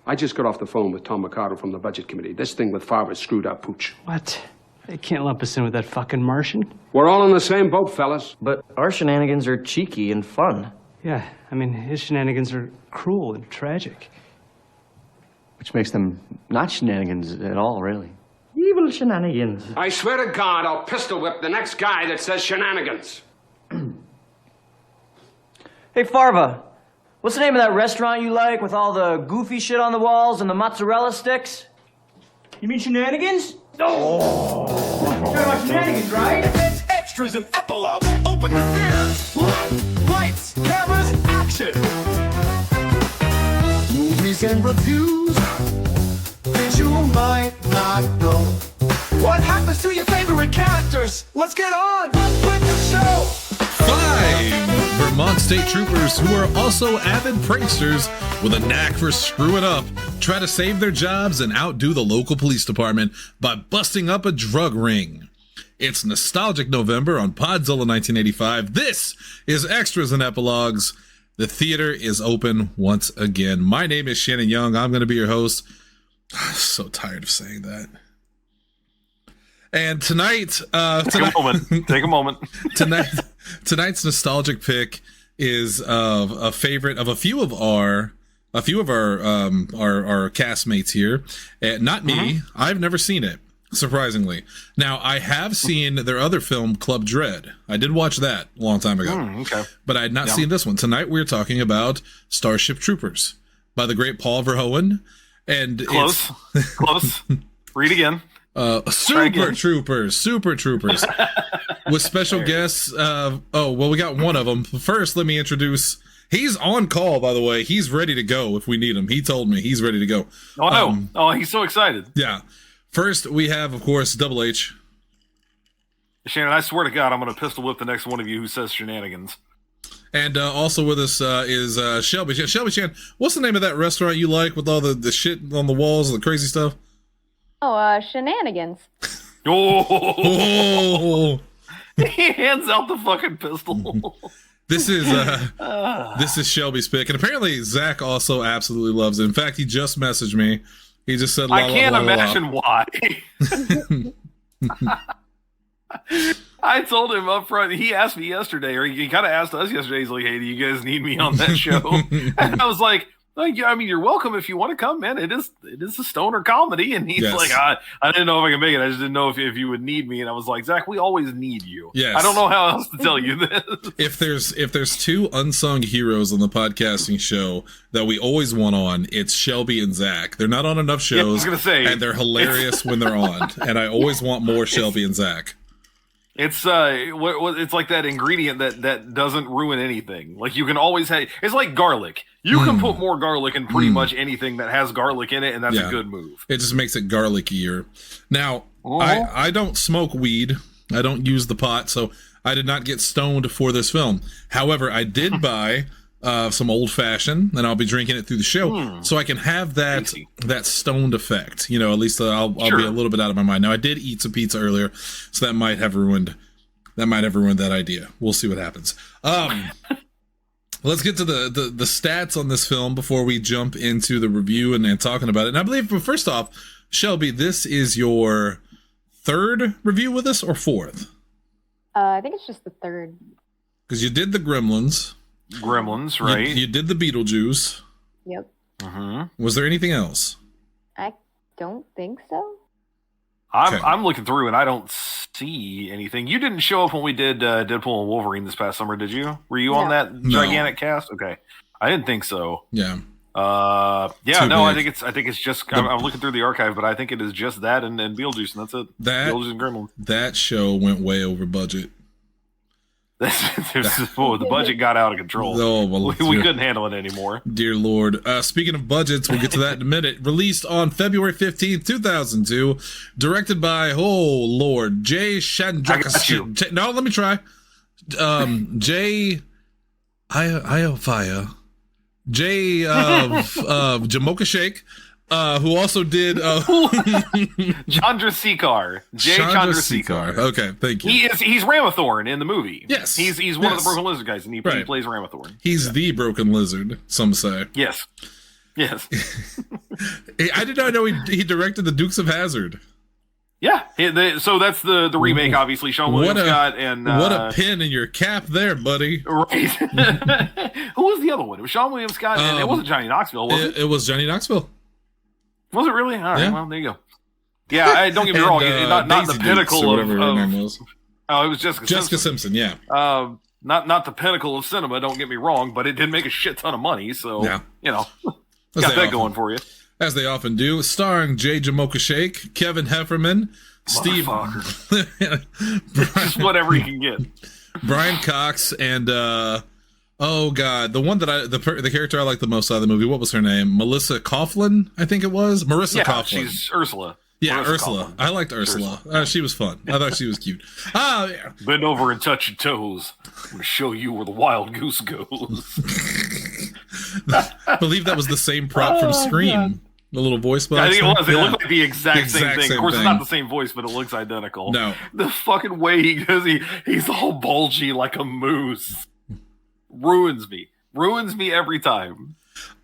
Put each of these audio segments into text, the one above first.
I just got off the phone with Tom Mercado from the Budget Committee. This thing with Favre's screwed up, Pooch. What? They can't lump us in with that fucking Martian. We're all in the same boat, fellas. But our shenanigans are cheeky and fun. Yeah, I mean, his shenanigans are cruel and tragic. Which makes them not shenanigans at all, really. Evil shenanigans. I swear to God, I'll pistol whip the next guy that says shenanigans. Hey, Farva, what's the name of that restaurant you like with all the goofy shit on the walls and the mozzarella sticks? You mean shenanigans? No! You're talking about shenanigans, right? It's extras and epilogues. Open your ears. Lights, cameras, action. Movies and reviews that you might not know. What happens to your favorite characters? Let's get on with the show. 5 Vermont state troopers who are also avid pranksters with a knack for screwing up try to save their jobs and outdo the local police department by busting up a drug ring. It's Nostalgic November on Podzilla 1985. This is Extras and Epilogues. The theater is open once again. My name is Shannon Young. I'm going to be your host. I'm so tired of saying that. And tonight, Take a moment. Tonight's nostalgic pick is a favorite of a few of our castmates here. Not me. I've never seen it, surprisingly. Now, I have seen their other film, Club Dread. I did watch that a long time ago. Okay. But I had not seen this one. Tonight, we're talking about Starship Troopers by the great Paul Verhoeven. And Close. Read again. Super Troopers with special guests. We got one of them. First, let me introduce. He's on call, by the way. He's ready to go if we need him. He told me he's ready to go. Oh, no. He's so excited. Yeah. First, we have, of course, Double H. Shannon, I swear to God, I'm going to pistol whip the next one of you who says shenanigans. And also with us is Shelby-chan. Shelby-chan, what's the name of that restaurant you like with all the shit on the walls, the crazy stuff? Oh, shenanigans. Oh! He hands out the fucking pistol. This is Shelby's pick, and apparently Zach also absolutely loves it. In fact, he just messaged me. He just said, I can't imagine why. I told him up front. He asked me yesterday, or he kind of asked us yesterday. He's like, "Hey, do you guys need me on that show?" And I was like, yeah, I mean, you're welcome if you want to come, man. It is a stoner comedy. And he's like, I didn't know if I could make it. I just didn't know if you would need me. And I was like, Zach, we always need you. Yes. I don't know how else to tell you this. If there's two unsung heroes on the podcasting show that we always want on, it's Shelby and Zach. They're not on enough shows. Yeah, I was gonna say, and they're hilarious when they're on. And I always want more Shelby and Zach. It's it's like that ingredient that doesn't ruin anything. Like you can always have. It's like garlic. You can put more garlic in pretty much anything that has garlic in it, and that's a good move. It just makes it garlickier. Now, I don't smoke weed. I don't use the pot, so I did not get stoned for this film. However, I did buy some old fashioned, and I'll be drinking it through the show, so I can have that stoned effect. You know, at least I'll be a little bit out of my mind. Now, I did eat some pizza earlier, so that might have ruined that idea. We'll see what happens. Let's get to the stats on this film before we jump into the review and talking about it. And I believe, first off, Shelby, this is your third review with us or fourth? I think it's just the third. Because you did the Gremlins, right? You did the Beetlejuice. Yep. Was there anything else? I don't think so. I'm looking through and I don't see anything. You didn't show up when we did Deadpool and Wolverine this past summer, did you? Were you on that gigantic cast? Okay, I didn't think so. Yeah. I think it's just. I'm looking through the archive, but I think it is just that and Beetlejuice, and that's it. Beetlejuice and Gremlins. That show went way over budget. The budget got out of control. Oh, well, we couldn't handle it anymore. Dear Lord. Speaking of budgets, we'll get to that in a minute. Released on February 15th, 2002. Directed by, Jay Chandrasekhar. No, let me try. Jay Iofaya. Jay Jamocha Shake. Who also did Chandrasekhar. Jay Chandrasekhar. Okay, thank you. He's Ramathorn in the movie. Yes. He's one of the Broken Lizard guys, and he plays Ramathorn. He's the Broken Lizard, some say. Yes. I did not know he directed the Dukes of Hazzard. Yeah, so that's the remake, obviously. Sean William Scott and what a pin in your cap there, buddy. Right. Who was the other one? It was Sean William Scott, and it wasn't Johnny Knoxville, was it? It was Johnny Knoxville. Was it really? All right, Yeah. well, there you go. Yeah, don't get me wrong. Not the Daisy pinnacle Dukes, or of. whatever her name was. Oh, it was Jessica Simpson, yeah. Not the pinnacle of cinema. Don't get me wrong, but it did make a shit ton of money. So Yeah. got that going for you. As they often do, starring J. Jamocha Shake, Kevin Hefferman, Steve, Just whatever you can get. Brian Cox, and oh god, the one that the character I like the most out of the movie. What was her name? Melissa Coughlin, I think it was. Marissa Coughlin. She's Ursula. Yeah, Marissa Ursula. Coughlin. I liked Ursula. She was fun. I thought she was cute. Yeah. Bend over and touch your toes. I'm going to show you where the wild goose goes. I believe that was the same prop from Scream. God. The little voice box. I think it was. It Yeah. looked like the exact same thing. Of course, thing. it's not the same voice, but it looks identical. No. The fucking way he does, he's all bulgy like a moose. Ruins me every time.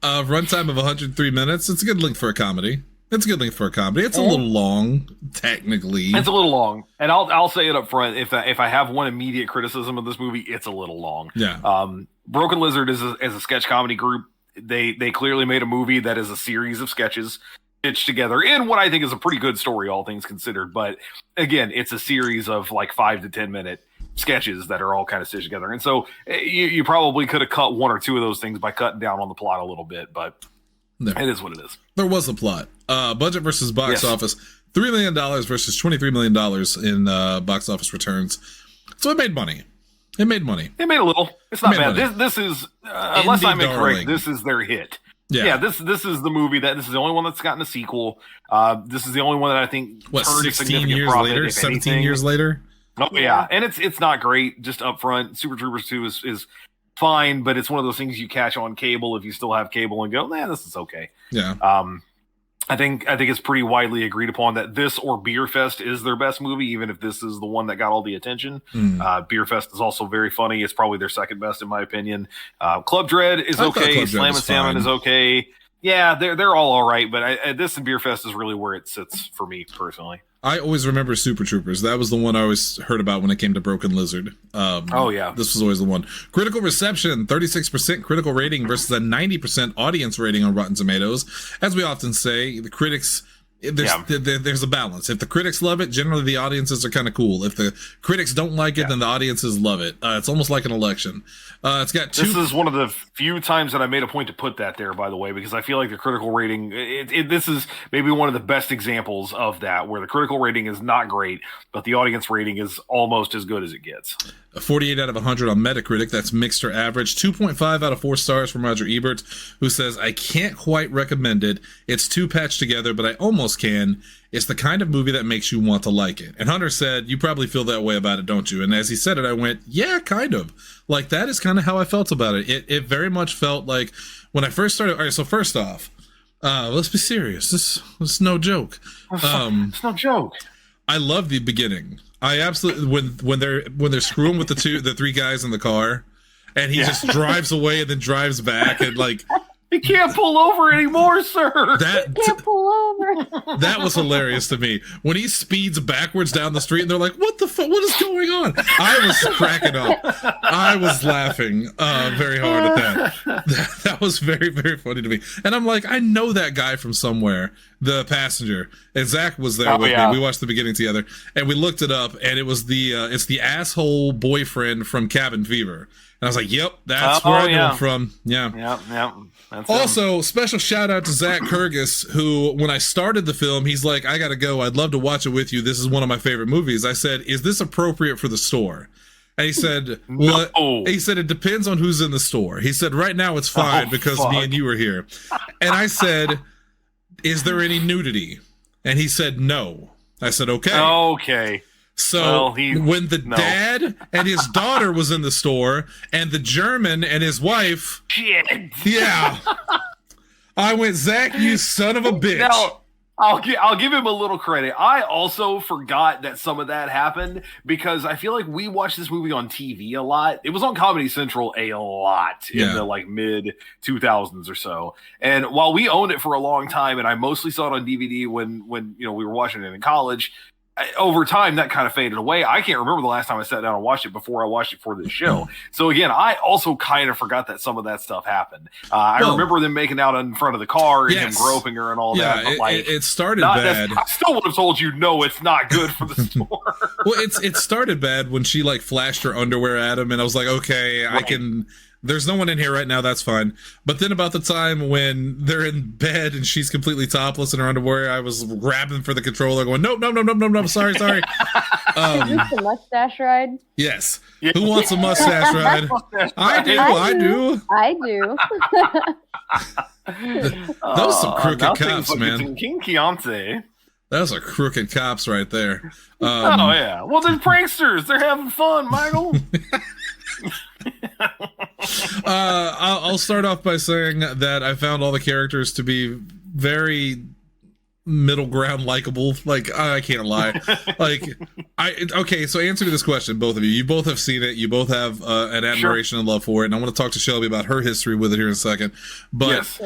Runtime of 103 minutes. It's a good length for a comedy. It's a little long, technically. It's a little long, and I'll say it up front. If I have one immediate criticism of this movie, it's a little long. Yeah. Broken Lizard is a sketch comedy group. They clearly made a movie that is a series of sketches stitched together in what I think is a pretty good story, all things considered. But again, it's a series of like 5 to 10 minute sketches that are all kind of stitched together. And so you probably could have cut one or two of those things by cutting down on the plot a little bit, but it is what it is. There was a plot. Budget versus box office. $3 million versus $23 million in box office returns. So it made money. It made a little. It's not bad. This is, unless I'm incorrect, this is their hit. Yeah. This is the movie this is the only one that's gotten a sequel. This is the only one that I think turned a 16 significant years profit, later? 17 years later? Oh, yeah. And it's not great, just up front. Super Troopers 2 is fine, but it's one of those things you catch on cable if you still have cable and go, man, this is okay. Yeah. I think it's pretty widely agreed upon that this or Beer Fest is their best movie, even if this is the one that got all the attention. Beer Fest is also very funny. It's probably their second best in my opinion. Club Dread is okay. Slam and Salmon is okay. Yeah, they're all right, but this and Beer Fest is really where it sits for me personally. I always remember Super Troopers. That was the one I always heard about when it came to Broken Lizard. Oh, yeah. This was always the one. Critical reception, 36% critical rating versus a 90% audience rating on Rotten Tomatoes. As we often say, the critics... There's a balance. If the critics love it, generally the audiences are kind of cool. If the critics don't like it, then the audiences love it. It's almost like an election. It's got two. This is one of the few times that I made a point to put that there, by the way, because I feel like the critical rating, this is maybe one of the best examples of that, where the critical rating is not great, but the audience rating is almost as good as it gets. A 48 out of 100 on Metacritic. That's mixed or average. 2.5 out of 4 stars from Roger Ebert, who says, I can't quite recommend it. It's too patched together, but I almost can. It's the kind of movie that makes you want to like it. And Hunter said, you probably feel that way about it, don't you? And as he said it, I went, yeah, kind of. Like, that is kind of how I felt about it. It very much felt like when I first started. All right, so first off, let's be serious. This is no joke. It's no joke. I love the beginning. I absolutely when they're screwing with the three guys in the car, and he just drives away and then drives back and like he can't pull over anymore, sir. Can't pull over. That was hilarious to me when he speeds backwards down the street and they're like, "What the fuck? What is going on?" I was cracking up. I was laughing very hard at that. That was very, very funny to me. And I'm like, I know that guy from somewhere. The passenger, and Zach was there with me. We watched the beginning together, and we looked it up, and it was it's the asshole boyfriend from Cabin Fever. And I was like, "Yep, that's where I know him from." Yeah. That's also, special shout out to Zach Kurgis, who, when I started the film, he's like, "I gotta go. I'd love to watch it with you. This is one of my favorite movies." I said, "Is this appropriate for the store?" And he said, "What?" No. He said, "It depends on who's in the store." He said, "Right now it's fine because me and you are here." And I said, "Is there any nudity?" And he said, "No." I said, "Okay." Okay. So when the dad and his daughter was in the store and the German and his wife, shit. yeah, I went, Zach, you son of a bitch. Now, I'll give him a little credit. I also forgot that some of that happened because I feel like we watched this movie on TV a lot. It was on Comedy Central a lot in the like mid 2000s or so. And while we owned it for a long time, and I mostly saw it on DVD when we were watching it in college, over time that kind of faded away. I can't remember the last time I sat down and watched it before I watched it for this show. So again, I also kind of forgot that some of that stuff happened. I remember them making out in front of the car and him groping her and all that. But it started bad. I still would have told you, no, it's not good for the store. Well, it started bad when she like flashed her underwear at him, and I was like, okay, right. I can. There's no one in here right now. That's fine. But then about the time when they're in bed and she's completely topless in her underwear, I was grabbing for the controller going, nope. Sorry. Is this the mustache ride? Yes. Yeah. Who wants a mustache ride? I do. Those some crooked cops, man. Those are crooked cops right there. Oh, yeah. Well, they're pranksters. They're having fun, Michael. I'll start off by saying that I found all the characters to be very middle ground likable. Like, I can't lie. Okay, so answer to this question, both of you. You both have seen it. You both have an admiration and love for it. And I want to talk to Shelby about her history with it here in a second. But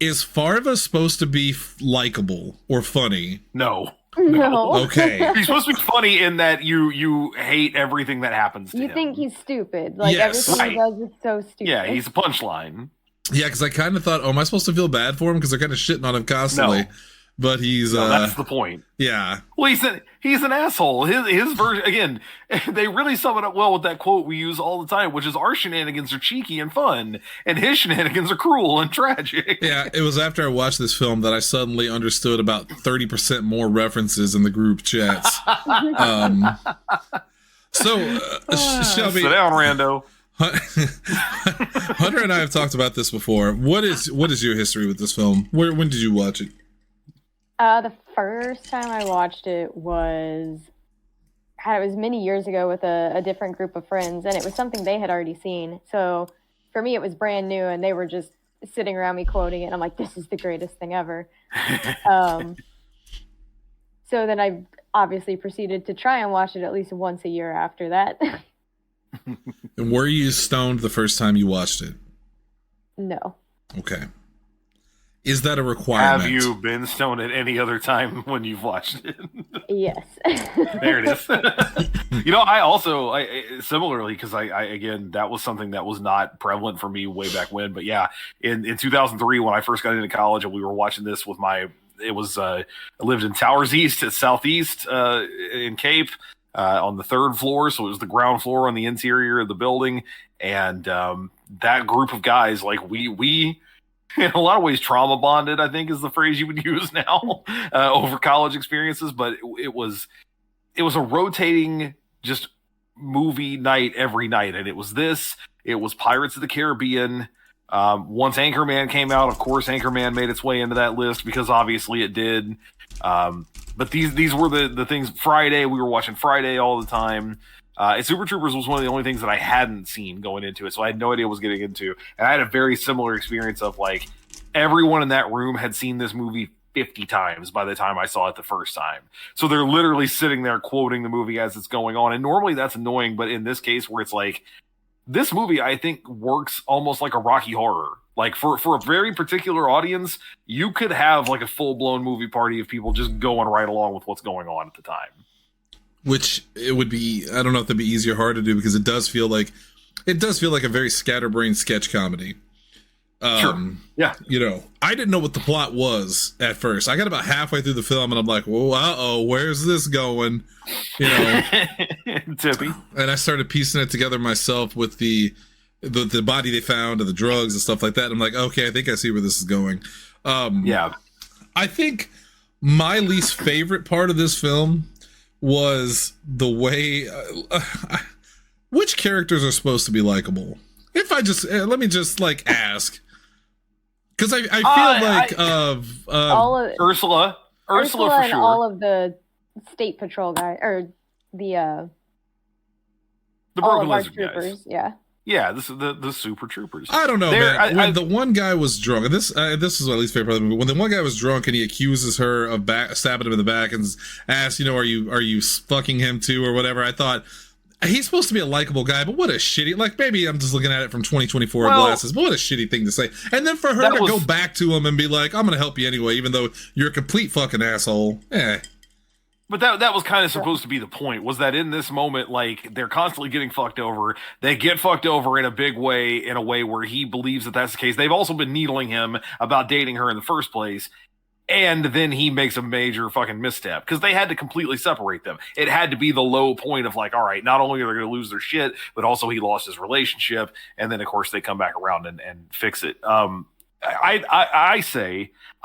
is Farva supposed to be likable or funny? No. Okay. He's supposed to be funny in that you hate everything that happens to him. You think he's stupid. Like, everything he does is so stupid. Yeah, he's a punchline. Yeah, because I kind of thought, am I supposed to feel bad for him? Because they're kind of shitting on him constantly. No. But he's that's the point. Yeah. Well, he's an asshole. His version, again, they really sum it up well with that quote we use all the time, which is, our shenanigans are cheeky and fun, and his shenanigans are cruel and tragic. Yeah, it was after I watched this film that I suddenly understood about 30% more references in the group chats. Shelby, sit down, Rando. Hunter and I have talked about this before. What is your history with this film? When did you watch it? The first time I watched it was many years ago with a different group of friends, and it was something they had already seen. So for me, it was brand new, and they were just sitting around me quoting it. And I'm like, this is the greatest thing ever. So then I obviously proceeded to try and watch it at least once a year after that. And were you stoned the first time you watched it? No. Okay. Is that a requirement? Have you been stoned at any other time when you've watched it? Yes. There it is. I also similarly, because I again, that was something that was not prevalent for me way back when. But yeah, in 2003, when I first got into college and we were watching this with I lived in Towers East at Southeast in Cape on the third floor. So it was the ground floor on the interior of the building. And that group of guys, like we in a lot of ways trauma bonded, I think is the phrase you would use now over college experiences. But it was a rotating just movie night every night. And it was Pirates of the Caribbean. Once Anchorman came out, of course, Anchorman made its way into that list because obviously it did. But these were the things. Friday, we were watching Friday all the time. And Super Troopers was one of the only things that I hadn't seen going into it, so I had no idea what I was getting into. And I had a very similar experience of, like, everyone in that room had seen this movie 50 times by the time I saw it the first time. So they're literally sitting there quoting the movie as it's going on. And normally that's annoying, but in this case where it's like, this movie, I think, works almost like a Rocky Horror. Like, for a very particular audience, you could have, like, a full-blown movie party of people just going right along with what's going on at the time. Which it would be, I don't know if that'd be easy or hard to do, because it does feel like a very scatterbrained sketch comedy. Sure. Yeah. I didn't know what the plot was at first. I got about halfway through the film and I'm like, whoa, where's this going? Tippy. And I started piecing it together myself with the body they found and the drugs and stuff like that. I'm like, okay, I think I see where this is going. Yeah. I think my least favorite part of this film was the way which characters are supposed to be likable. If I just let me just ask, because I feel all of Ursula for and sure. All of the state patrol guys, or the Broken Lizard troopers, guys. yeah. Yeah, this is the Super Troopers. I don't know, man. When the one guy was drunk, and this is my least favorite part of the movie. When the one guy was drunk and he accuses her of stabbing him in the back and asks, are you fucking him too or whatever, I thought he's supposed to be a likable guy, but what a shitty, like maybe I'm just looking at it from 2024 glasses, but what a shitty thing to say. And then for her to go back to him and be like, I'm going to help you anyway, even though you're a complete fucking asshole. But that was kind of supposed to be the point, was that in this moment, like, they're constantly getting fucked over. They get fucked over in a big way, in a way where he believes that that's the case. They've also been needling him about dating her in the first place. And then he makes a major fucking misstep because they had to completely separate them. It had to be the low point of like, all right, not only are they going to lose their shit, but also he lost his relationship. And then, of course, they come back around and fix it.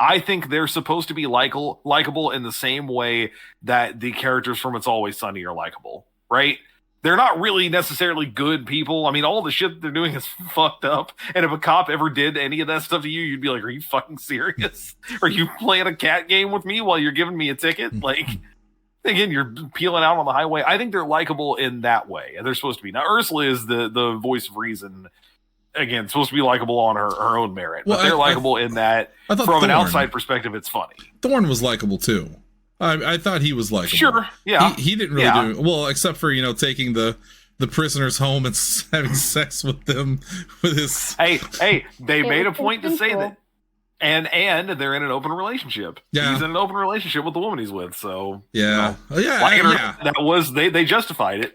I think they're supposed to be likable in the same way that the characters from It's Always Sunny are likable, right? They're not really necessarily good people. I mean, all the shit they're doing is fucked up. And if a cop ever did any of that stuff to you, you'd be like, are you fucking serious? Are you playing a cat game with me while you're giving me a ticket? Like, again, you're peeling out on the highway. I think they're likable in that way. And they're supposed to be. Now, Ursula is the voice of reason. Again, supposed to be likable on her own merit. But they're likable in that, from an outside perspective, it's funny. Thorne was likable, too. I thought he was likable. Sure, yeah. He didn't really do well, except for taking the prisoners home and having sex with them with his. Hey, they made a point to say that, and they're in an open relationship. Yeah, he's in an open relationship with the woman he's with. So yeah, that was they justified it.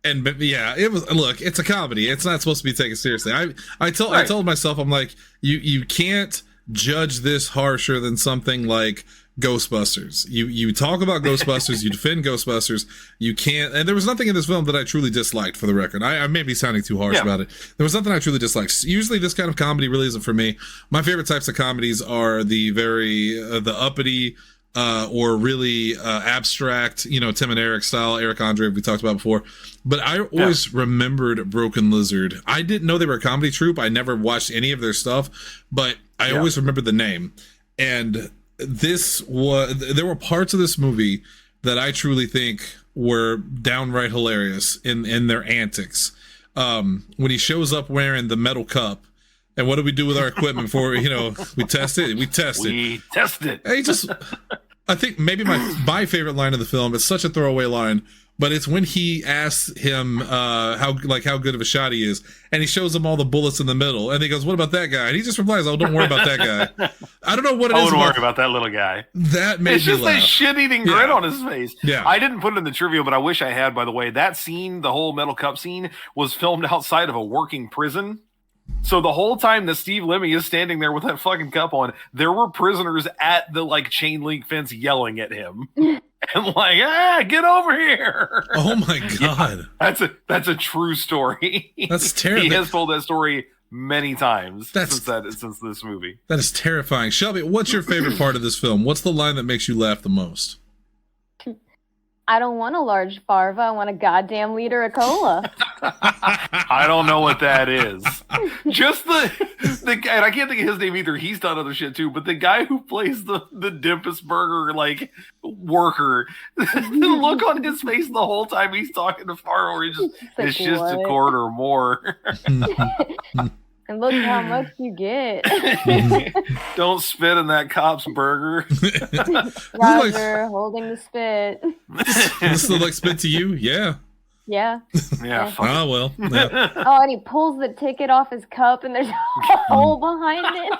And it was. Look, it's a comedy. It's not supposed to be taken seriously. I told myself, I'm like, you can't judge this harsher than something like Ghostbusters. You talk about Ghostbusters, you defend Ghostbusters, you can't. And there was nothing in this film that I truly disliked, for the record. I may be sounding too harsh about it. There was nothing I truly disliked. Usually this kind of comedy really isn't for me. My favorite types of comedies are the very the uppity or really abstract, Tim and Eric style. Eric Andre we talked about before. But I always remembered Broken Lizard. I didn't know they were a comedy troupe. I never watched any of their stuff, but I always remembered the name. And there were parts of this movie that I truly think were downright hilarious in their antics. When he shows up wearing the metal cup, and what do we do with our equipment before we test it? We test it. I think maybe my favorite line of the film, it's such a throwaway line, but it's when he asks him how good of a shot he is, and he shows him all the bullets in the middle, and he goes, "What about that guy?" And he just replies, "Oh, don't worry about that guy." I don't know what it is. Don't worry about that little guy. That made me laugh. It's just a shit-eating grin on his face. Yeah. I didn't put it in the trivia, but I wish I had, by the way. That scene, the whole metal cup scene, was filmed outside of a working prison. So the whole time that Steve Lemmy is standing there with that fucking cup on, there were prisoners at the chain link fence yelling at him. And get over here. Oh my God. Yeah, that's a true story. That's terrible. He has told that story many times since this movie. That is terrifying. Shelby, what's your favorite part of this film? What's the line that makes you laugh the most? I don't want a large farva. I want a goddamn liter of cola. I don't know what that is. Just the and I can't think of his name either. He's done other shit too. But the guy who plays the Dimpus Burger worker, the look on his face the whole time he's talking to Farrow, it's just a quarter or more. And look how much you get. Don't spit in that cop's burger. Roger, holding the spit. This looks like spit to you? Yeah. Yeah. Yeah. Oh, well. Yeah. Oh, and he pulls the ticket off his cup, and there's a hole behind it.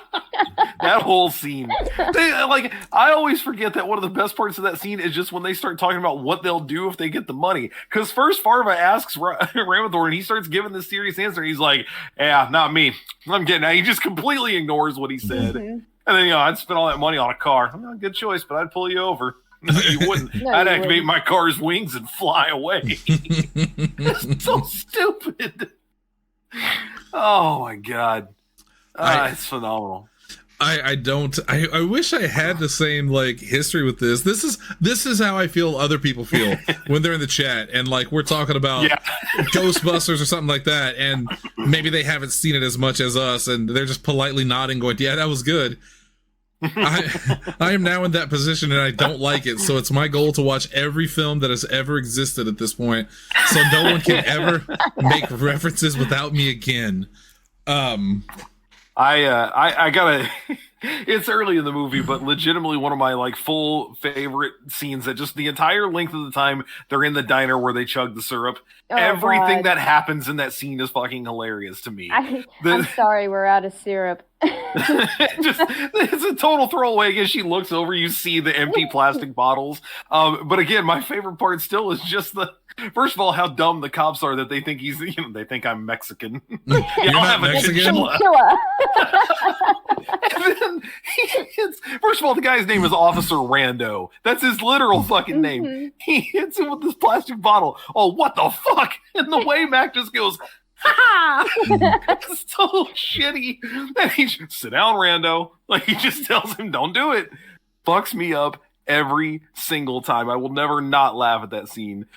That whole scene. I always forget that one of the best parts of that scene is just when they start talking about what they'll do if they get the money. Because first Farva asks Ramathor, and he starts giving this serious answer. He's like, "Yeah, not me. I'm getting out." He just completely ignores what he said. Mm-hmm. And then, I'd spend all that money on a car. Not a good choice, but I'd pull you over. No, you wouldn't. I'd activate my car's wings and fly away. It's so stupid. Oh my God. It's phenomenal. I wish I had the same history with this. This is how I feel other people feel when they're in the chat and we're talking about Ghostbusters or something like that, and maybe they haven't seen it as much as us, and they're just politely nodding, going, "Yeah, that was good." I am now in that position and I don't like it. So it's my goal to watch every film that has ever existed at this point, so no one can ever make references without me again. I gotta. It's early in the movie, but legitimately one of my like full favorite scenes that just the entire length of the time they're in the diner where they chug the syrup. Oh, Everything God. that happens in that scene is fucking hilarious to me. I'm sorry, we're out of syrup. It's a total throwaway. As she looks over, you see the empty plastic bottles. But again, my favorite part still is just first of all, how dumb the cops are that they think they think I'm Mexican. You're not Mexican? Chinchilla. And then first of all, the guy's name is Officer Rando. That's his literal fucking name. He hits him with this plastic bottle. Oh, what the fuck? And the way Mac just goes, ha! It's so shitty. And he just, sit down, Rando. Like, he just tells him, don't do it. Fucks me up every single time. I will never not laugh at that scene.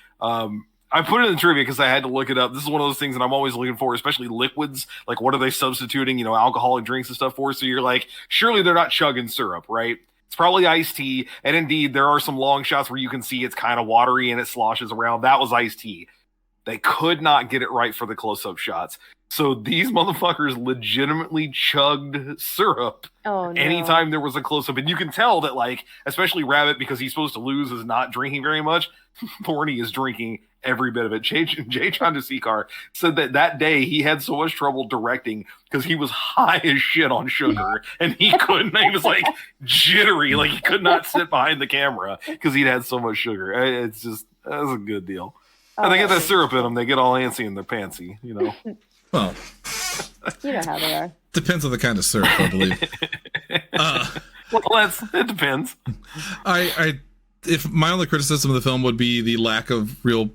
I put it in the trivia because I had to look it up. This is one of those things that I'm always looking for, especially liquids. Like, what are they substituting, alcoholic drinks and stuff for? So you're like, surely they're not chugging syrup, right? It's probably iced tea. And indeed, there are some long shots where you can see it's kind of watery and it sloshes around. That was iced tea. They could not get it right for the close-up shots. So these motherfuckers legitimately chugged syrup anytime there was a close-up. And you can tell that, like, especially Rabbit, because he's supposed to lose, is not drinking very much. Thorny is drinking every bit of it. Jay Chandrasekhar said that day he had so much trouble directing because he was high as shit on sugar and he couldn't. He was like jittery, like he could not sit behind the camera because he'd had so much sugar. It's just, that was a good deal. And they get that syrup in them, they get all antsy and they're pantsy, Well, You know how they are. depends on the kind of syrup, I believe. Well, it depends. If my only criticism of the film would be the lack of real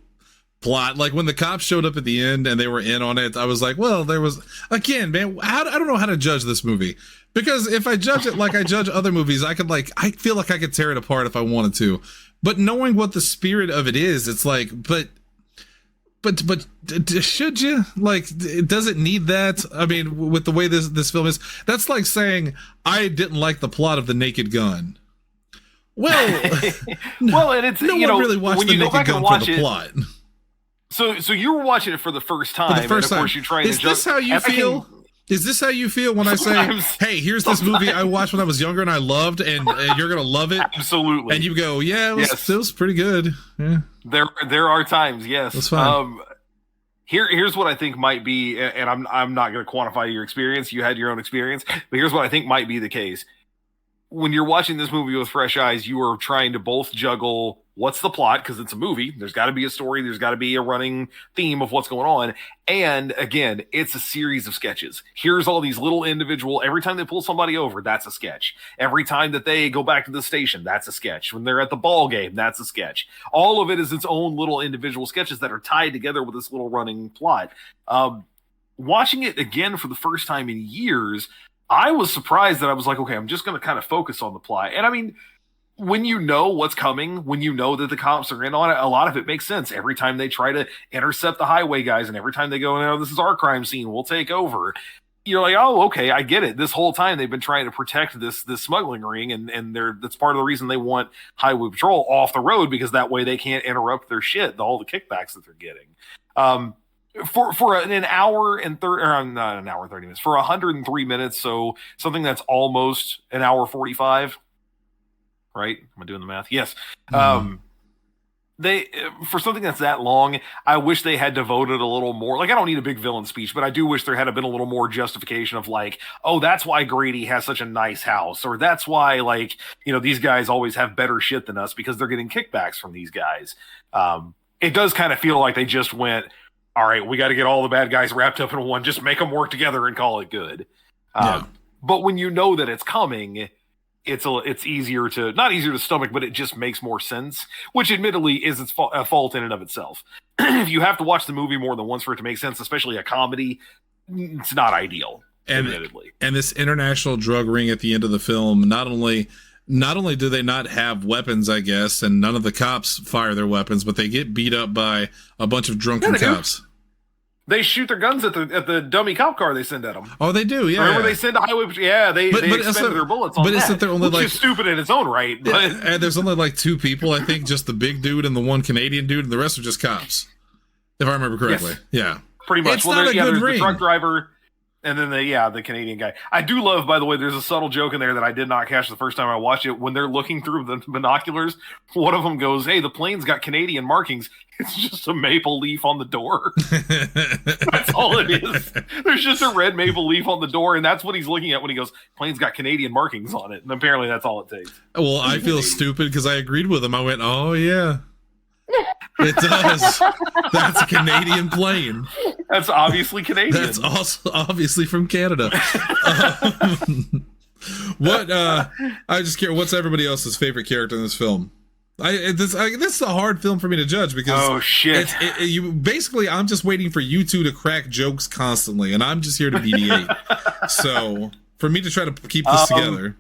plot. Like when the cops showed up at the end and they were in on it, I was like, well, there was, again, man, I don't know how to judge this movie, because if I judge it like I judge other movies, I feel like I could tear it apart if I wanted to. But knowing what the spirit of it is, it's like, but should you? Like, does it need that? I mean, with the way this film is, that's like saying I didn't like the plot of The Naked Gun. Well, well, and it's no one really watched The Naked Gun for the plot. So you were watching it for the first time. For the first and of time. course you're trying Is to this how you feel? Is this how you feel when I say, hey, here's this movie I watched when I was younger and I loved, and you're going to love it? Absolutely. And you go, yeah, it was pretty good. Yeah. There are times, yes. That's fine. Here's what I think might be, and I'm not going to quantify your experience. You had your own experience, but here's what I think might be the case. When you're watching this movie with fresh eyes, you are trying to both juggle what's the plot, because it's a movie. There's got to be a story. There's got to be a running theme of what's going on. And again, it's a series of sketches. Here's all these little individual, every time they pull somebody over, that's a sketch. Every time that they go back to the station, that's a sketch. When they're at the ball game, that's a sketch. All of it is its own little individual sketches that are tied together with this little running plot. Watching it again for the first time in years, I was surprised that I was like, okay, I'm just going to kind of focus on the plot. And I mean, when you know what's coming, when you know that the cops are in on it, a lot of it makes sense. Every time they try to intercept the highway guys, and every time they go, no, this is our crime scene, we'll take over. You're like, oh, okay, I get it. This whole time they've been trying to protect this smuggling ring, and that's part of the reason they want highway patrol off the road, because that way they can't interrupt their shit, all the kickbacks that they're getting. For an hour and 30, or not an hour 30 minutes, for 103 minutes, so something that's almost an hour 45. Right? Am I doing the math? Yes. Mm-hmm. They, for something that's that long, I wish they had devoted a little more. Like, I don't need a big villain speech, but I do wish there had been a little more justification of like, oh, that's why Grady has such a nice house, or that's why, like, these guys always have better shit than us because they're getting kickbacks from these guys. It does kind of feel like they just went, all right, we got to get all the bad guys wrapped up in one, just make them work together and call it good. But when you know that it's coming, it's easier to, not easier to stomach, but it just makes more sense, which admittedly is a fault in and of itself. If you have to watch the movie more than once for it to make sense, especially a comedy, it's not ideal, admittedly. And this international drug ring at the end of the film, not only do they not have weapons, I guess, and none of the cops fire their weapons, but they get beat up by a bunch of drunken cops. They shoot their guns at the dummy cop car they send at them. Oh, they do, yeah. Remember they send a highway? Yeah, they expended their bullets on that. But isn't there only which is stupid in its own right? But and there's only like 2 people, I think, just the big dude and the one Canadian dude, and the rest are just cops, if I remember correctly. Yes. Yeah, pretty much. It's not a good ring. The truck driver. And then the Canadian guy. I do love, by the way, there's a subtle joke in there that I did not catch the first time I watched it. When they're looking through the binoculars, one of them goes, "Hey, the plane's got Canadian markings." It's just a maple leaf on the door. That's all it is. There's just a red maple leaf on the door, and that's what he's looking at when he goes, "Plane's got Canadian markings on it." And apparently that's all it takes. Well, I feel stupid because I agreed with him. I went, "Oh, yeah. It does. That's a Canadian plane. That's obviously Canadian. That's also obviously from Canada." I just care. What's everybody else's favorite character in this film? This is a hard film for me to judge because I'm just waiting for you two to crack jokes constantly, and I'm just here to mediate. So for me to try to keep this together.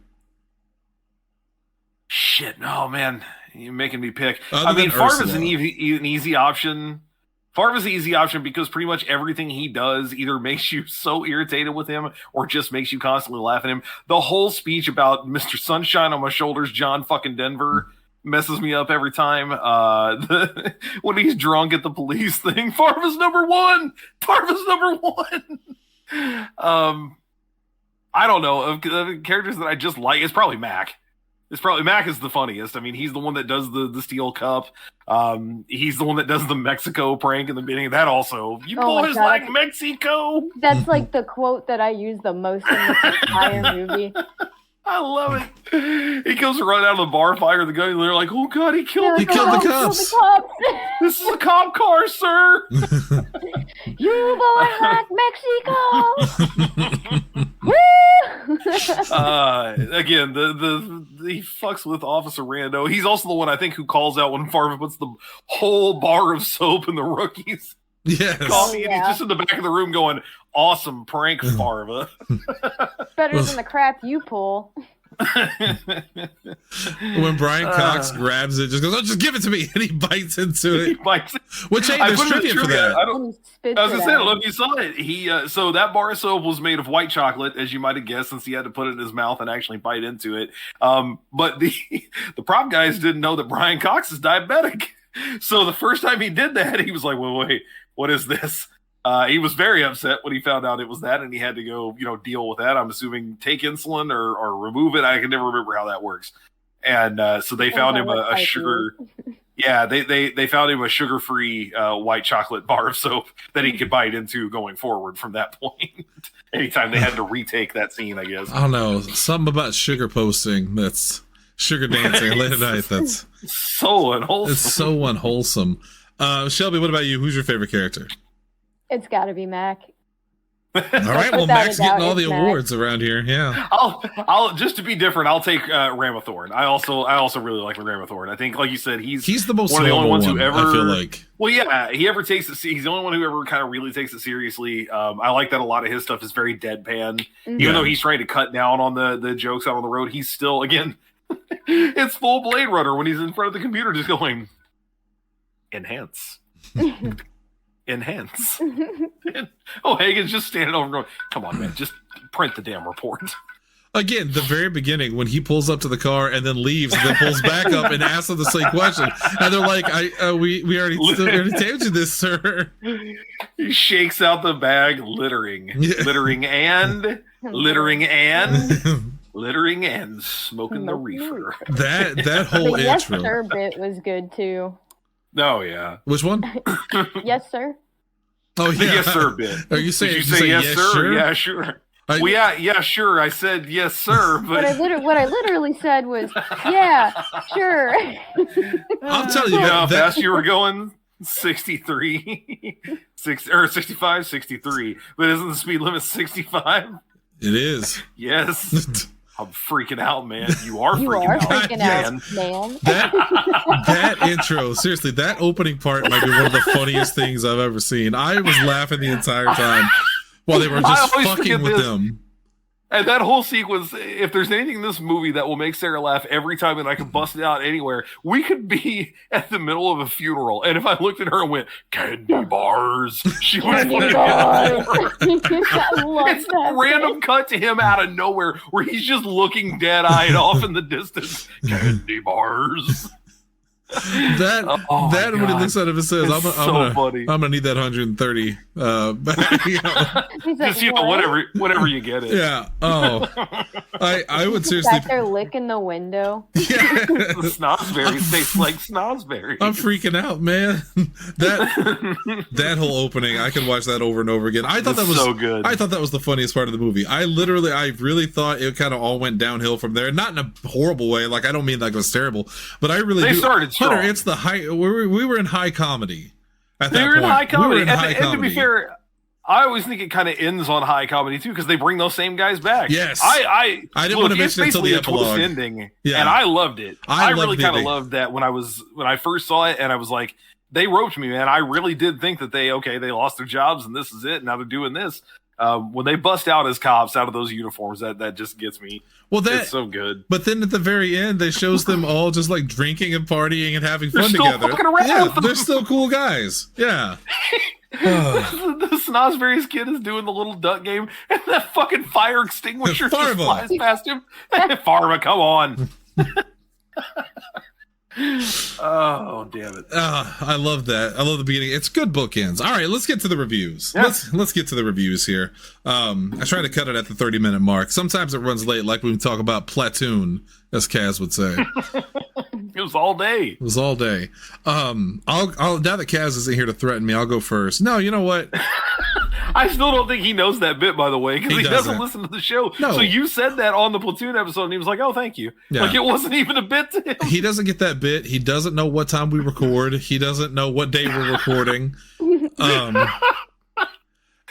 Shit, no, man. You're making me pick. Farva's is an easy option. Farva's an easy option because pretty much everything he does either makes you so irritated with him or just makes you constantly laugh at him. The whole speech about Mr. Sunshine on my shoulders, John fucking Denver, messes me up every time. When he's drunk at the police thing, Farva's number one. Farva's number one. I don't know. Of characters that I just like, it's probably Mac. Mac is the funniest. I mean, he's the one that does the steel cup. He's the one that does the Mexico prank in the beginning. That also, you boys like Mexico. That's like the quote that I use the most in the entire movie. I love it. He goes to run out of the bar, fire the gun, and they're like, "Oh God, he killed the cops. This is a cop car, sir." You boys like Mexico. Woo! Again, he fucks with Officer Rando. He's also the one I think who calls out when Farva puts the whole bar of soap in the rookies. Yes. Coffee, and he's just in the back of the room going, "Awesome prank, Farva." Better than the crap you pull. When Brian Cox grabs it, just goes, "Oh, just give it to me," and he bites into it. He bites it. Which, hey, there's trivia for that. I was gonna say, I don't know if you saw it. He so that bar of soap was made of white chocolate, as you might have guessed, since he had to put it in his mouth and actually bite into it. But the prop guys didn't know that Brian Cox is diabetic. So the first time he did that, he was like, wait, what is this? He was very upset when he found out it was that, and he had to go, deal with that. I'm assuming take insulin or remove it. I can never remember how that works. And so they found him a sugar. Yeah, they found him a sugar-free white chocolate bar of soap that he could bite into going forward from that point. Anytime they had to retake that scene, I guess. I don't know. Something about sugar posting. That's sugar dancing late at night. That's so unwholesome. It's so unwholesome. Shelby, what about you? Who's your favorite character? It's got to be Mac. All right, well, Mac's getting all the awards around here. Yeah, I'll just to be different, I'll take Ramathorn. I also really like Ramathorn. I think, like you said, he's the most one of the only ones who ever. I feel like. Well, yeah, he ever takes it. He's the only one who ever kind of really takes it seriously. I like that a lot of his stuff is very deadpan, even though he's trying to cut down on the jokes out on the road. He's still, again, it's full Blade Runner when he's in front of the computer, just going enhance. Enhance. Hagen's just standing over going, "Come on, man, just print the damn report." Again, the very beginning when he pulls up to the car and then leaves and then pulls back up and asks them the same question, and they're like, "We already told you this, sir." He shakes out the bag, littering and smoking the reefer. That whole the intro. Yes Sir bit was good too. Oh yeah. Which one? Yes, sir. Oh yeah. The yes sir bit. Are you saying? Did you say yes, sir? Sure? Yeah, sure. Yeah, sure. I said yes, sir. But what I literally said was, yeah, sure. I'm telling you, how fast you were going. 63, 65, 63. But isn't the speed limit 65? It is. Yes. I'm freaking out, man. You are freaking out, man. That intro, seriously, that opening part might be one of the funniest things I've ever seen. I was laughing the entire time while they were just fucking with them. And that whole sequence, if there's anything in this movie that will make Sarah laugh every time and I can bust it out anywhere, we could be at the middle of a funeral. And if I looked at her and went, candy bars, she would Candy bars. I love It's that a random bit. cut to him out of nowhere where he's just looking dead-eyed off in the distance. Candy bars. That Oh my that when he God. looks at him and says, It's so funny. I'm gonna need that 130. He's like, Just, what? whatever you get it. Yeah. Oh, I would seriously. Back there licking the window. Yeah. The snozberries taste like snozberries. I'm freaking out, man. That whole opening, I could watch that over and over again. I thought that It's was so good. I thought that was the funniest part of the movie. I really thought it kind of all went downhill from there. Not in a horrible way. Like, I don't mean like it was terrible, but I really They do. started strong. Hunter, it's the high. We were in high comedy. At They that were in point. high comedy. We were in high and to comedy. be fair, I always think it kind of ends on high comedy too, because they bring those same guys back. Yes. I didn't look, want to it's mention it until the basically a twist epilogue. ending, Yeah. and I loved it. I I loved really the kind of ending. loved that when I first saw it, and I was like, they roped me, man. I really did think that they lost their jobs and this is it. Now they're doing this. When they bust out as cops out of those uniforms, that just gets me. Well, It's so good. But then at the very end, they shows them all just like drinking and partying and having They're fun still together. fucking around Yeah, with them. they're still cool guys. Yeah. The Snozberries kid is doing the little duck game, and that fucking fire extinguisher just Pharma. flies past him. Pharma, come on. Oh, damn it. I love that. I love the beginning. It's good bookends. All right, let's get to the reviews. Yeah. Let's get to the reviews here. I try to cut it at the 30-minute mark. Sometimes it runs late, like when we talk about Platoon, as Kaz would say. It was all day. It was all day. I'll now that Kaz isn't here to threaten me, I'll go first. No, you know what? I still don't think he knows that bit, by the way, because He he doesn't doesn't. listen to the show. No. So you said that on the Platoon episode, and he was like, oh, thank you. Yeah. Like, it wasn't even a bit to him. He doesn't get that bit. He doesn't know what time we record. He doesn't know what day we're recording.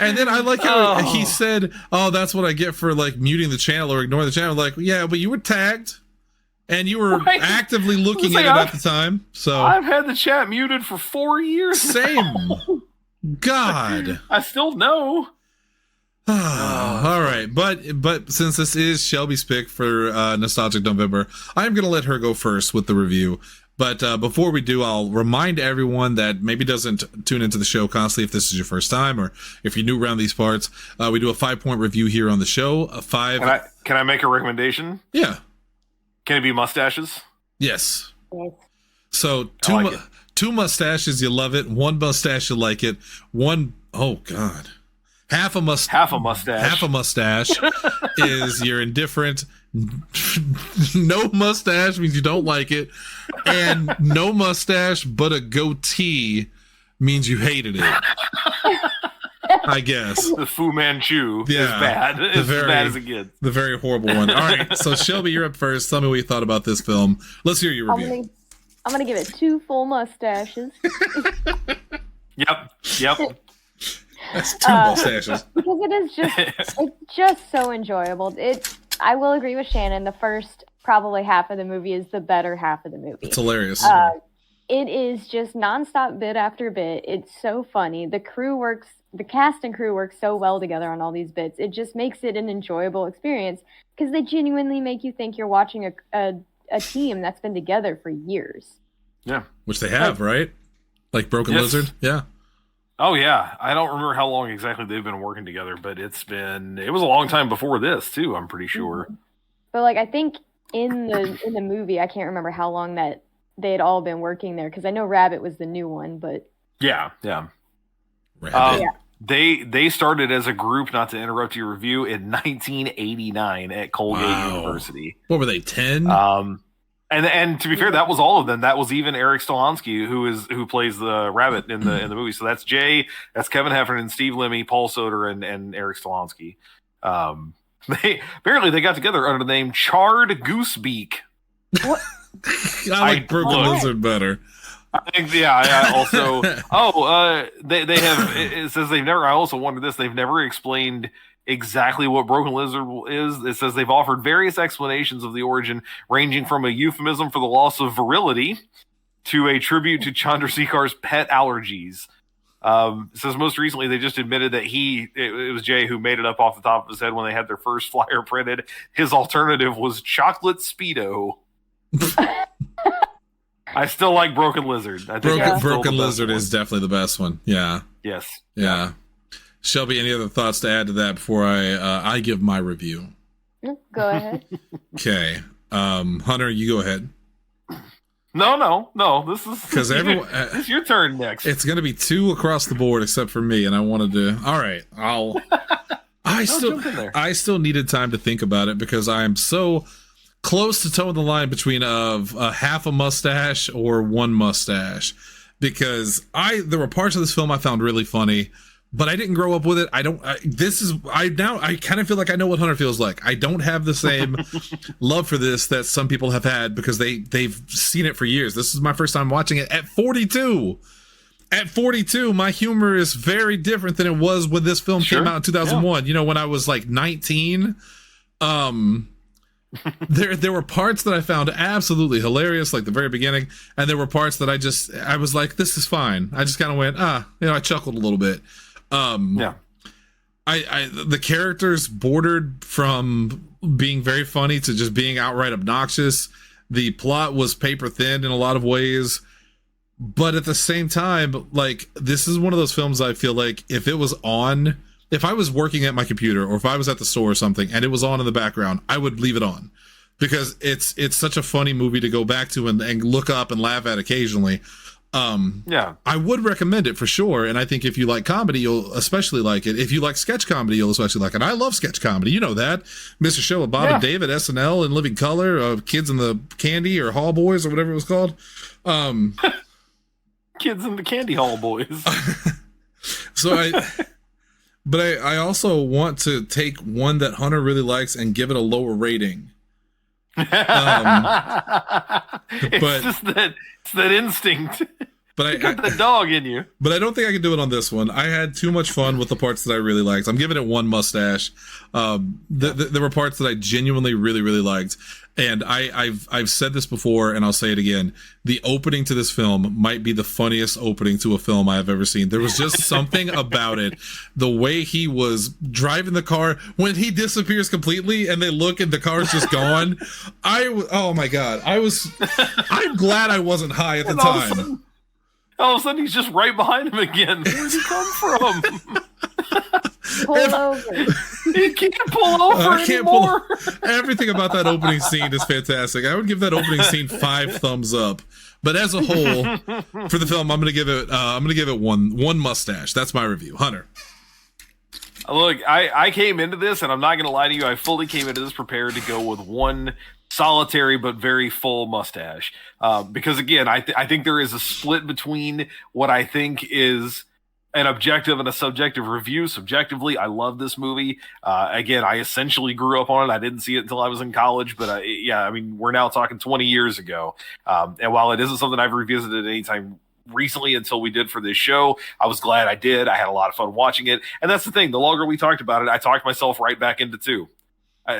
And then I like how he said, "Oh, that's what I get for like muting the channel or ignoring the channel." Like, yeah, but you were tagged, and you were Right. actively looking I was at like, it at the time. So I've had the chat muted for 4 years. same. God. I still know. All right, but since this is Shelby's pick for Nostalgic November, I'm going to let her go first with the review. But before we do, I'll remind everyone that maybe doesn't tune into the show constantly if this is your first time or if you're new around these parts. We do a 5-point review here on the show. Can I make a recommendation? Yeah. Can it be mustaches? Yes. Yes. So I like it. two mustaches, you love it. One mustache, you like it. Oh God. Half a mustache. Half a mustache. Is you're indifferent. No mustache means you don't like it, and no mustache but a goatee means you hated it. I guess The Fu Manchu is Yeah. bad. It's as bad as it gets. the very horrible one. All right, so Shelby, you're up first. Tell me what you thought about this film. Let's hear your review. I'm gonna give it 2 full mustaches Yep. That's 2 mustaches. because it's just so enjoyable. I will agree with Shannon. The first probably half of the movie is the better half of the movie. It's hilarious. It is just nonstop bit after bit. It's so funny. The cast and crew work so well together on all these bits. It just makes it an enjoyable experience because they genuinely make you think you're watching a team that's been together for years. Yeah. Which they have, right? Like Broken Yes. Lizard? Yeah. Oh yeah. I don't remember how long exactly they've been working together, but it was a long time before this too, I'm pretty sure. But like I think in the movie, I can't remember how long that they had all been working there because I know Rabbit was the new one, but Yeah. Rabbit. They started as a group, not to interrupt your review, in 1989 at Colgate Wow. University. What were they, 10? And to be fair, that was all of them. That was even Eric Stolansky, who plays the rabbit in the movie. So that's Jay, that's Kevin Heffernan, Steve Lemmy, Paul Soder, and Eric Stolansky. They got together under the name Charred Goosebeak. I like Broken look. Lizard better. I think, yeah. Also, they have. It says they've never. I also wondered this. They've never explained exactly what Broken Lizard is. It says they've offered various explanations of the origin, ranging from a euphemism for the loss of virility to a tribute to Chandrasekhar's pet allergies. It says most recently they just admitted that it was Jay who made it up off the top of his head when they had their first flyer printed. His alternative was chocolate Speedo. I still like Broken Lizard. I think Broken Lizard is definitely the best one. Yeah. Yes. Yeah. Shelby, any other thoughts to add to that before I give my review? Go ahead. Okay. Hunter, you go ahead. No. This is because everyone. It's your turn next. It's going to be 2 across the board except for me, and I wanted to. All right, I still needed time to think about it because I am so close to toeing the line between a half a mustache or one mustache, because there were parts of this film I found really funny, but I didn't grow up with it. I kind of feel like I know what Hunter feels like. I don't have the same love for this that some people have had because they've seen it for years. This is my first time watching it at 42. At 42, my humor is very different than it was when this film came out in 2001. Yeah. You know, when I was like 19, there were parts that I found absolutely hilarious, like the very beginning, and there were parts that I was like, this is fine. I just kind of went, I chuckled a little bit. The characters bordered from being very funny to just being outright obnoxious. The plot was paper thin in a lot of ways, but at the same time, like, this is one of those films I feel like if I was working at my computer or if I was at the store or something and it was on in the background, I would leave it on because it's such a funny movie to go back to and look up and laugh at occasionally. I would recommend it for sure, and I think if you like comedy, you'll especially like it. If you like sketch comedy, you'll especially like it. I love sketch comedy, you know that. Mr. Show with Bob and David, SNL, and Living Color, Kids in the Candy or Hall Boys or whatever it was called. Kids in the Candy Hall Boys. But I also want to take one that Hunter really likes and give it a lower rating. It's that instinct. But you got the dog in you. But I don't think I can do it on this one. I had too much fun with the parts that I really liked. I'm giving it one mustache. There were parts that I genuinely really, really liked. And I've said this before, and I'll say it again. The opening to this film might be the funniest opening to a film I have ever seen. There was just something about it. The way he was driving the car, when he disappears completely and they look and the car's just gone. Oh my God. I'm glad I wasn't high at the time. All of a sudden, he's just right behind him again. Where'd he come from? Pull over. He can't pull over anymore. Everything about that opening scene is fantastic. I would give that opening scene 5 thumbs up. But as a whole, for the film, I'm gonna give it one mustache. That's my review. Hunter. Look, I came into this, and I'm not gonna lie to you. I fully came into this prepared to go with one solitary but very full mustache, because again, I think there is a split between what I think is an objective and a subjective review. Subjectively, I love this movie. Again, I essentially grew up on it. I didn't see it until I was in college, but we're now talking 20 years ago. And while it isn't something I've revisited anytime recently until we did for this show, I was glad I did. I had a lot of fun watching it. And that's the thing. The longer we talked about it, I talked myself right back into 2.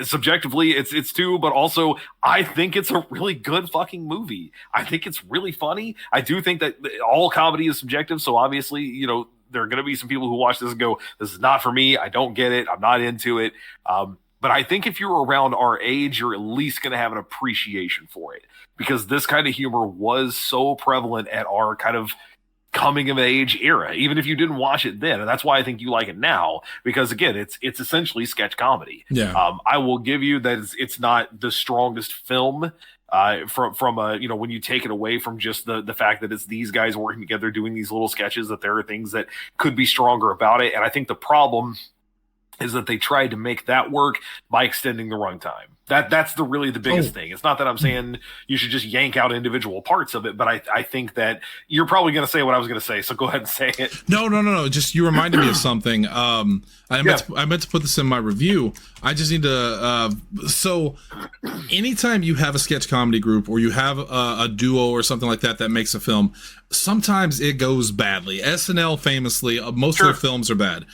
Subjectively, it's 2, but also I think it's a really good fucking movie. I think it's really funny. I do think that all comedy is subjective, so obviously, there are going to be some people who watch this and go, this is not for me. I don't get it. I'm not into it. But I think if you're around our age, you're at least going to have an appreciation for it, because this kind of humor was so prevalent at our kind of coming of age era, even if you didn't watch it then. And that's why I think you like it now, because again, it's essentially sketch comedy. Yeah. I will give you that it's not the strongest film from when you take it away from just the fact that it's these guys working together doing these little sketches, that there are things that could be stronger about it. And I think the problem is that they tried to make that work by extending the runtime. That's the biggest thing. It's not that I'm saying you should just yank out individual parts of it, but I think that you're probably going to say what I was going to say, so go ahead and say it. No. Just, you reminded me of something. I meant to put this in my review. I just need to. So, anytime you have a sketch comedy group or you have a duo or something like that makes a film, sometimes it goes badly. SNL famously, most of their films are bad.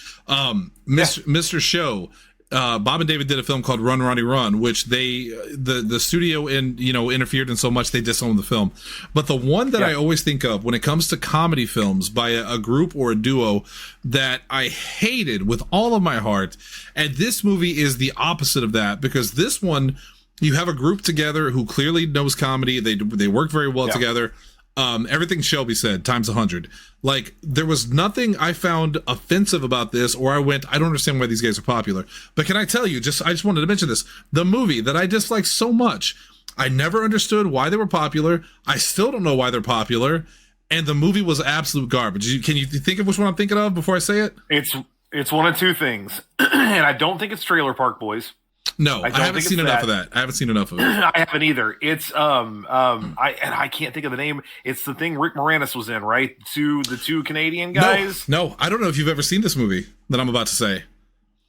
Mr. Show, Bob and David did a film called Run Ronnie Run, which the studio interfered in so much they disowned the film. But the one that I always think of when it comes to comedy films by a group or a duo that I hated with all of my heart, and this movie is the opposite of that, because this one, you have a group together who clearly knows comedy. They work very well together. Everything Shelby said times 100. Like, there was nothing I found offensive about this, or I don't understand why these guys are popular. But can I tell you, I just wanted to mention this, the movie that I disliked so much, I never understood why they were popular. I still don't know why they're popular. And the movie was absolute garbage. Can you think of which one I'm thinking of before I say it? It's one of two things. And I don't think it's Trailer Park Boys. No, I haven't seen enough of that. I haven't seen enough of it. I haven't either. It's I can't think of the name. It's the thing Rick Moranis was in, right? The two Canadian guys. No, I don't know if you've ever seen this movie that I'm about to say.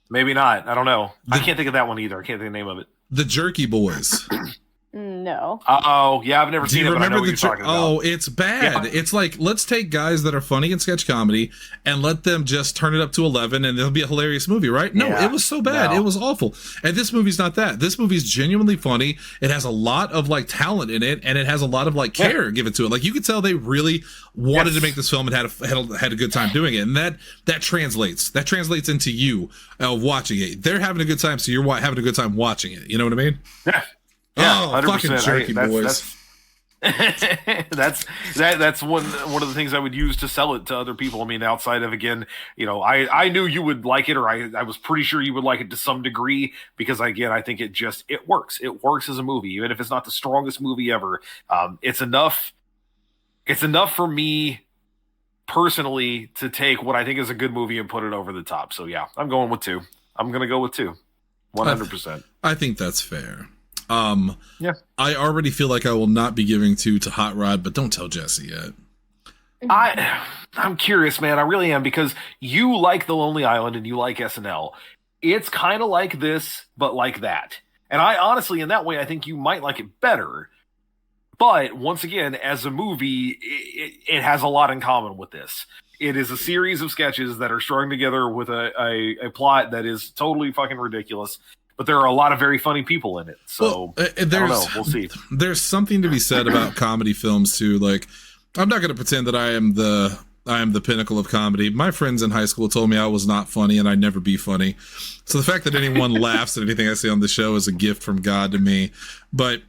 Maybe not. I don't know. I can't think of that one either. I can't think of the name of it. The Jerky Boys. No. Oh, yeah, I've never seen it, but I know what you're talking about. Oh, it's bad. Yeah. It's like, let's take guys that are funny in sketch comedy and let them just turn it up to 11 and it'll be a hilarious movie, right? No, it was so bad. No. It was awful. And this movie's not that. This movie's genuinely funny. It has a lot of like talent in it, and it has a lot of like care given to it. Like, you could tell they really wanted to make this film and had a good time doing it. And that translates. That translates into you watching it. They're having a good time, so you're having a good time watching it. You know what I mean? Yeah. Yeah, 100%. Fucking Jerky Boys. That's one of the things I would use to sell it to other people. I mean, outside of, again, I knew you would like it, or I was pretty sure you would like it to some degree, because again, I think it works. It works as a movie, even if it's not the strongest movie ever. It's enough for me personally to take what I think is a good movie and put it over the top. So yeah, I'm going with 2. I'm going to go with 2. 100%. I think that's fair. I already feel like I will not be giving 2 to Hot Rod, but don't tell Jesse yet. I'm curious, man. I really am, because you like The Lonely Island and you like SNL. It's kind of like this, but like that. And I honestly, in that way, I think you might like it better. But once again, as a movie, it has a lot in common with this. It is a series of sketches that are strung together with a plot that is totally fucking ridiculous. But there are a lot of very funny people in it. So, I don't know. We'll see. There's something to be said about comedy films, too. Like, I'm not going to pretend that I am the pinnacle of comedy. My friends in high school told me I was not funny and I'd never be funny. So the fact that anyone laughs at anything I say on the show is a gift from God to me. But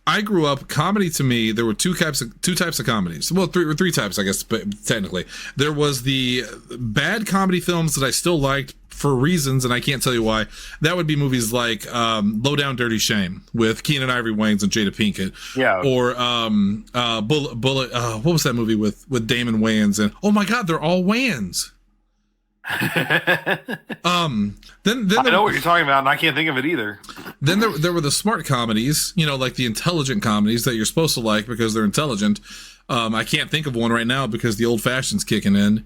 I grew up, comedy to me, there were two types of comedies. Well, three types, I guess, but technically. There was the bad comedy films that I still liked for reasons, and I can't tell you why. That would be movies like Low Down Dirty Shame with Keenen Ivory Wayans and Jada Pinkett. Yeah. Or Bullet, what was that movie with Damon Wayans? And oh my God, they're all Wayans. Then I know what you're talking about, and I can't think of it either. Then there were the smart comedies, like the intelligent comedies that you're supposed to like because they're intelligent. I can't think of one right now because the old fashioned's kicking in.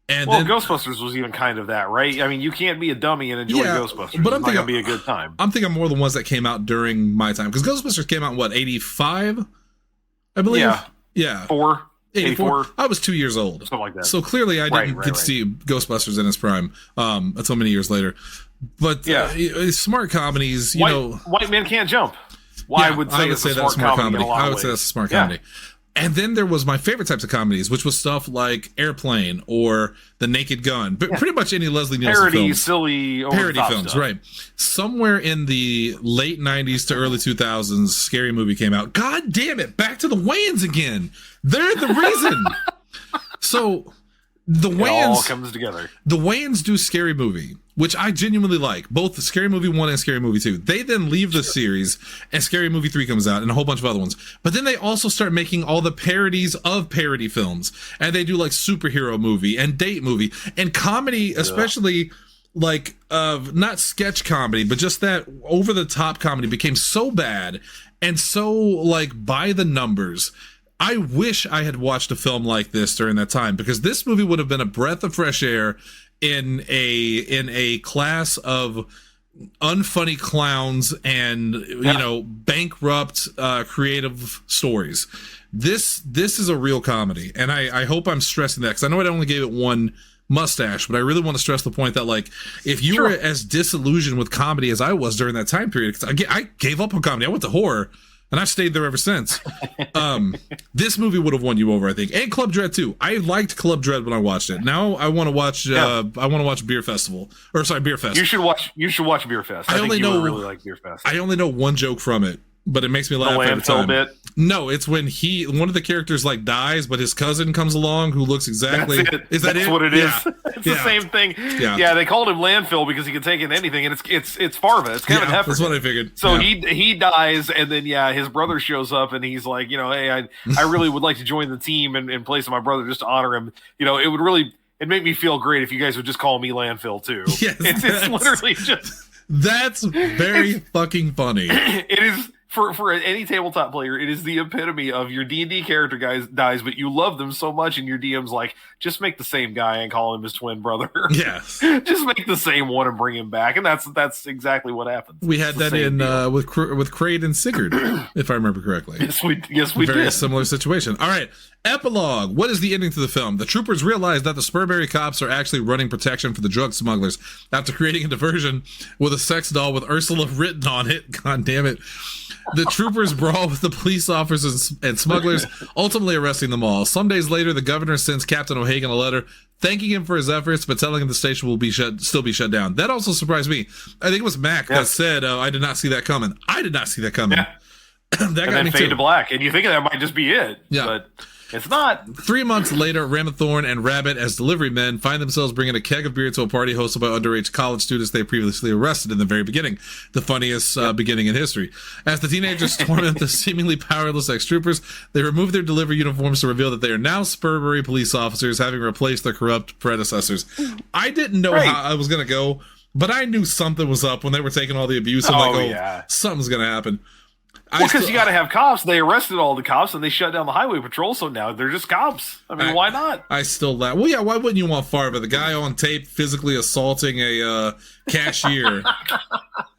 And then Ghostbusters was even kind of that, right? I mean, you can't be a dummy and enjoy Ghostbusters. But it's not gonna be a good time. I'm thinking more of the ones that came out during my time, because Ghostbusters came out in what, 85, I believe. Yeah. 84. I was 2 years old. Something like that. So clearly I didn't get to see Ghostbusters in its prime until many years later. But smart comedies, White Men Can't Jump. I would say that's a smart comedy. I would say that's a smart comedy. And then there was my favorite types of comedies, which was stuff like Airplane or The Naked Gun, but pretty much any Leslie Nielsen films. Parody films, stuff. right. Somewhere in the late 90s to early 2000s, Scary Movie came out. God damn it, back to the Wayans again. They're the reason. So the Wayans, it all comes together. The Wayans do Scary Movie, which I genuinely like, both the Scary Movie 1 and Scary Movie 2. They then leave the series, and Scary Movie 3 comes out, and a whole bunch of other ones. But then they also start making all the parodies of parody films, and they do like superhero movie and date movie and comedy, especially like not sketch comedy, but just that over the top comedy became so bad and so like by the numbers. I wish I had watched a film like this during that time, because this movie would have been a breath of fresh air in a class of unfunny clowns and bankrupt creative stories. This is a real comedy, and I hope I'm stressing that, because I know I only gave it one mustache, but I really want to stress the point that, like, if you were as disillusioned with comedy as I was during that time period, because I gave up on comedy, I went to horror, and I've stayed there ever since. This movie would have won you over, I think, and Club Dread too. I liked Club Dread when I watched it. Now I want to watch. I want to watch Beer Fest. You should watch Beer Fest. I think you would really like Beer Fest. I only know one joke from it, but it makes me laugh every time. Bit. No, it's when one of the characters like dies, but his cousin comes along who looks exactly. That's what it is. It's the same thing. Yeah. They called him landfill because he can take in anything, and it's Farva. It's Kevin Heffernan. That's what I figured. So he dies, and then his brother shows up, and he's like, hey, I really would like to join the team in place of my brother just to honor him. It would really make me feel great if you guys would just call me landfill too. Yes, it's literally just. That's very fucking funny. It is. For any tabletop player, it is the epitome of your D&D character dies, but you love them so much, and your DM's like, just make the same guy and call him his twin brother. Yes. Just make the same one and bring him back, and that's exactly what happens. We had that in with Kraid and Sigurd, if I remember correctly. Yes, we did. Very similar situation. All right. Epilogue. What is the ending to the film? The troopers realize that the Spurberry cops are actually running protection for the drug smugglers after creating a diversion with a sex doll with Ursula written on it. God damn it. The troopers brawl with the police officers and smugglers, ultimately arresting them all. Some days later, the governor sends Captain O'Hagan a letter thanking him for his efforts, but telling him the station will still be shut down. That also surprised me. I think it was Mac that said, I did not see that coming. I did not see that coming. Yeah. That got then me fade too. to black, and you think that might just be it. Yeah. But it's not. 3 months later, Ramathorn and Rabbit, as delivery men, find themselves bringing a keg of beer to a party hosted by underage college students they previously arrested in the very beginning. The funniest beginning in history. As the teenagers torment the seemingly powerless ex-troopers, they remove their delivery uniforms to reveal that they are now Spurberry police officers, having replaced their corrupt predecessors. I didn't know how I was going to go, but I knew something was up when they were taking all the abuse. I'm something's going to happen. Well, because you got to have cops. They arrested all the cops and they shut down the highway patrol, so now they're just cops. I mean, why not? I still laugh. Well, yeah, why wouldn't you want Farva, the guy on tape physically assaulting a cashier?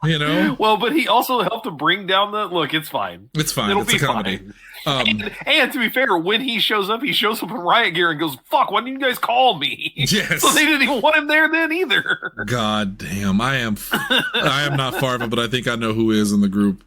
Well, but he also helped to bring down the look. It's fine. It's fine. It's a comedy. And to be fair, when he shows up in riot gear and goes, "Fuck! Why didn't you guys call me?" Yes. So they didn't even want him there then either. God damn! I am not Farva, but I think I know who is in the group.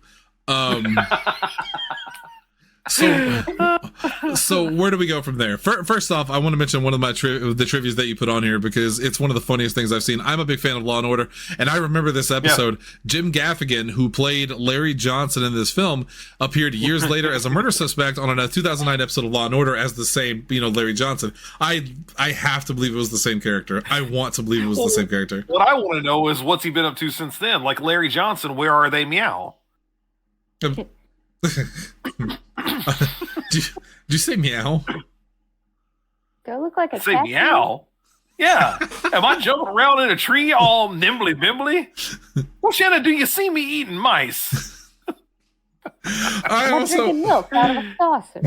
So where do we go from there? First off, I want to mention one of my the trivias that you put on here because it's one of the funniest things I've seen. I'm a big fan of Law and Order, and I remember this episode. Jim Gaffigan, who played Larry Johnson in this film, appeared years later as a murder suspect on a 2009 episode of Law and Order as the same, Larry Johnson. I have to believe it was the same character. I want to believe it was the same character. What I want to know is what's he been up to since then? Like Larry Johnson, where are they? Meow. Did you say meow? Do I look like a say cat? Meow? Yeah. Am I jumping around in a tree all nimbly bimbly? Well, Shannon, do you see me eating mice? I'm drinking milk out of a saucer.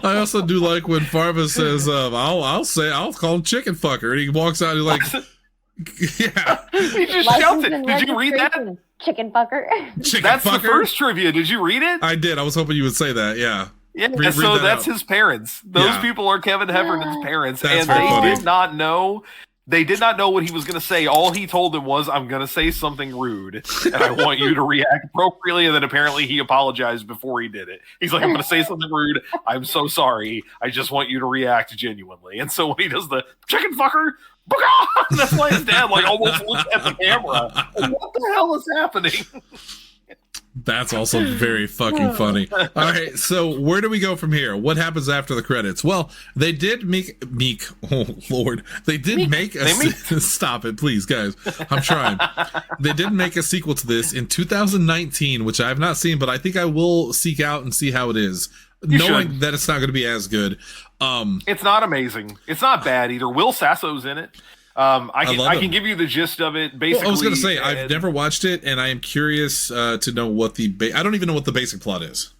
I also do like when Farva says, I'll call him chicken fucker, and he walks out and he's like, yeah. He just shouts it. Did you read that? Chicken fucker. That's the first trivia. Did you read it? I did. I was hoping you would say that. Yeah. Yeah. So that's his parents. Those people are Kevin Heffernan's parents, and they did not know. They did not know what he was going to say. All he told them was, "I'm going to say something rude, and I want you to react appropriately." And then apparently he apologized before he did it. He's like, "I'm going to say something rude. I'm so sorry. I just want you to react genuinely." And so when he does the chicken fucker. That's why his dad almost looks at the camera. What the hell is happening? That's also very fucking funny. All right, so where do we go from here? What happens after the credits? Well, they did make oh Lord, they did make a stop it, please, guys. I'm trying. They did make a sequel to this in 2019, which I have not seen, but I think I will seek out and see how it is, knowing that it's not going to be as good. It's not amazing. It's not bad either. Will Sasso's in it. I can give you the gist of it. Basically, I was going to say I've never watched it, and I am curious to know what I don't even know what the basic plot is.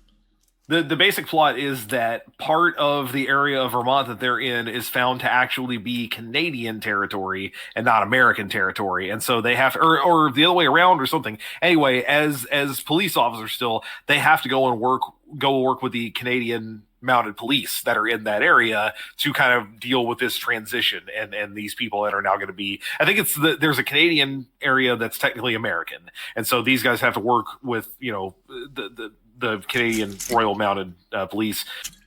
The basic plot is that part of the area of Vermont that they're in is found to actually be Canadian territory and not American territory, and so they have to, or the other way around or something. Anyway, as police officers, still they have to go work with the Canadian mounted police that are in that area to kind of deal with this transition and these people that are now going to be, I think there's a Canadian area that's technically American. And so these guys have to work with, the Canadian Royal Mounted Police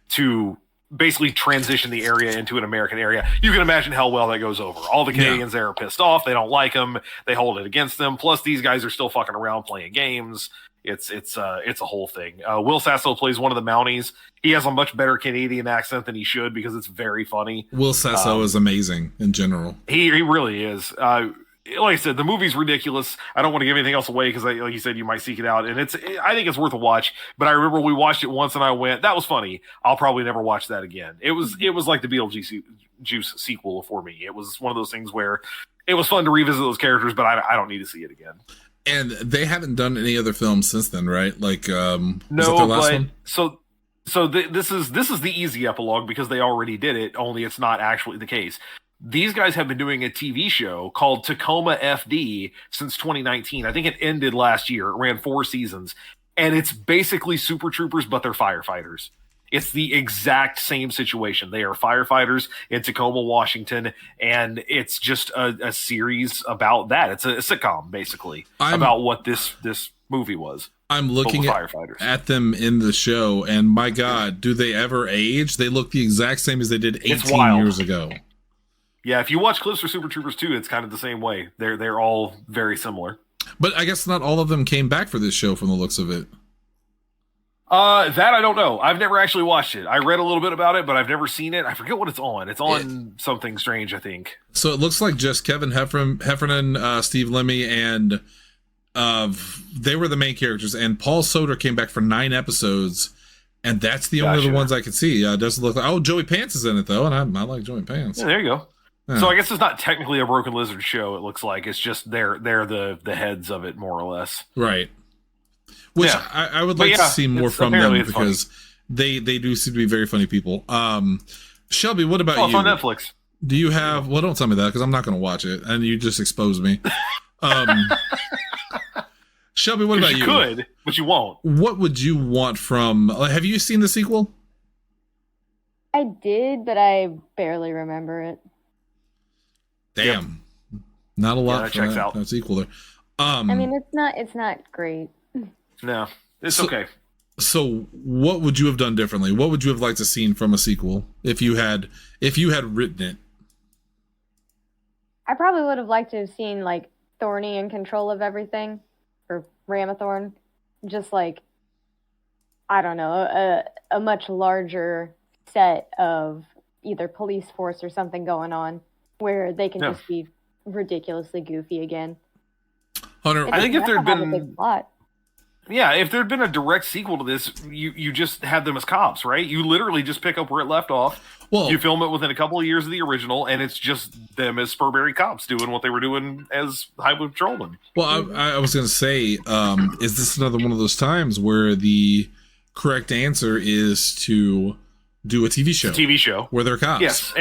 to basically transition the area into an American area. You can imagine how well that goes over. All the Canadians there are pissed off. They don't like them. They hold it against them. Plus, these guys are still fucking around playing games. It's a whole thing. Will Sasso plays one of the Mounties. He has a much better Canadian accent than he should because it's very funny. Will Sasso is amazing in general. He really is. Like I said, the movie's ridiculous. I don't want to give anything else away because, like you said, you might seek it out, and I think it's worth a watch. But I remember we watched it once, and I went, "That was funny. I'll probably never watch that again." It was like the Beetlejuice sequel for me. It was one of those things where it was fun to revisit those characters, but I don't need to see it again. And they haven't done any other films since then, right? Like, no, was that their last one? This is the easy epilogue because they already did it. Only it's not actually the case. These guys have been doing a TV show called Tacoma FD since 2019. I think it ended last year. It ran 4 seasons. And it's basically Super Troopers, but they're firefighters. It's the exact same situation. They are firefighters in Tacoma, Washington, and it's just a series about that. It's a sitcom, basically, about what this movie was. I'm looking at them in the show, and my God, do they ever age? They look the exact same as they did 18 years ago. Yeah, if you watch clips for Super Troopers 2, it's kind of the same way. They're all very similar. But I guess not all of them came back for this show from the looks of it. That I don't know. I've never actually watched it. I read a little bit about it, but I've never seen it. I forget what it's on. It's on Something Strange, I think. So it looks like just Kevin Heffernan, Steve Lemmy, and they were the main characters. And Paul Soter came back for 9 episodes, and that's the only other ones I could see. It doesn't look like... Joey Pants is in it, though, and I like Joey Pants. Yeah, there you go. Yeah. So I guess it's not technically a Broken Lizard show, it looks like. It's just they're the heads of it, more or less. Right. Which I would like to see more from them because they do seem to be very funny people. Shelby, what about you? It's on Netflix. Do you have... Well, don't tell me that because I'm not going to watch it, and you just exposed me. Shelby, what about you? You could, but you won't. What would you want from... Have you seen the sequel? I did, but I barely remember it. Damn. Yep. Not a lot. That checks out. That's equal there. I mean, it's not great. No, it's okay. So what would you have done differently? What would you have liked to seen from a sequel if you had written it? I probably would have liked to have seen like Thorny in control of everything, or Ramathorn, just like, I don't know, a much larger set of either police force or something going on where they can just be ridiculously goofy again. Hunter, I think if there'd been a big plot. Yeah, if there'd been a direct sequel to this, you just have them as cops, right? You literally just pick up where it left off. Well, you film it within a couple of years of the original, and it's just them as Spurberry cops doing what they were doing as Highway Patrolmen. Well, I was going to say, is this another one of those times where the correct answer is to do a TV show? A TV show. Where they're cops. Yes,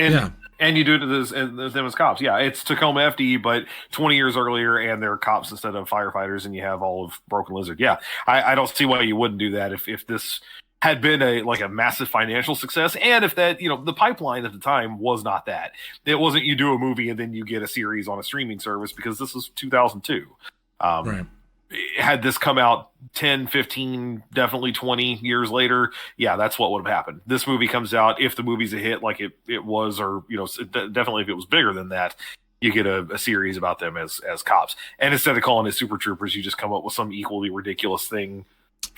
and you do it as them as cops. Yeah, it's Tacoma FD, but 20 years earlier, and they're cops instead of firefighters, and you have all of Broken Lizard. Yeah, I don't see why you wouldn't do that if this had been a massive financial success, and if that, the pipeline at the time was not that. It wasn't you do a movie and then you get a series on a streaming service, because this was 2002. Right. Had this come out 10, 15, definitely 20 years later, yeah, that's what would have happened. This movie comes out, if the movie's a hit like it was, or definitely if it was bigger than that, you get a series about them as cops. And instead of calling it Super Troopers, you just come up with some equally ridiculous thing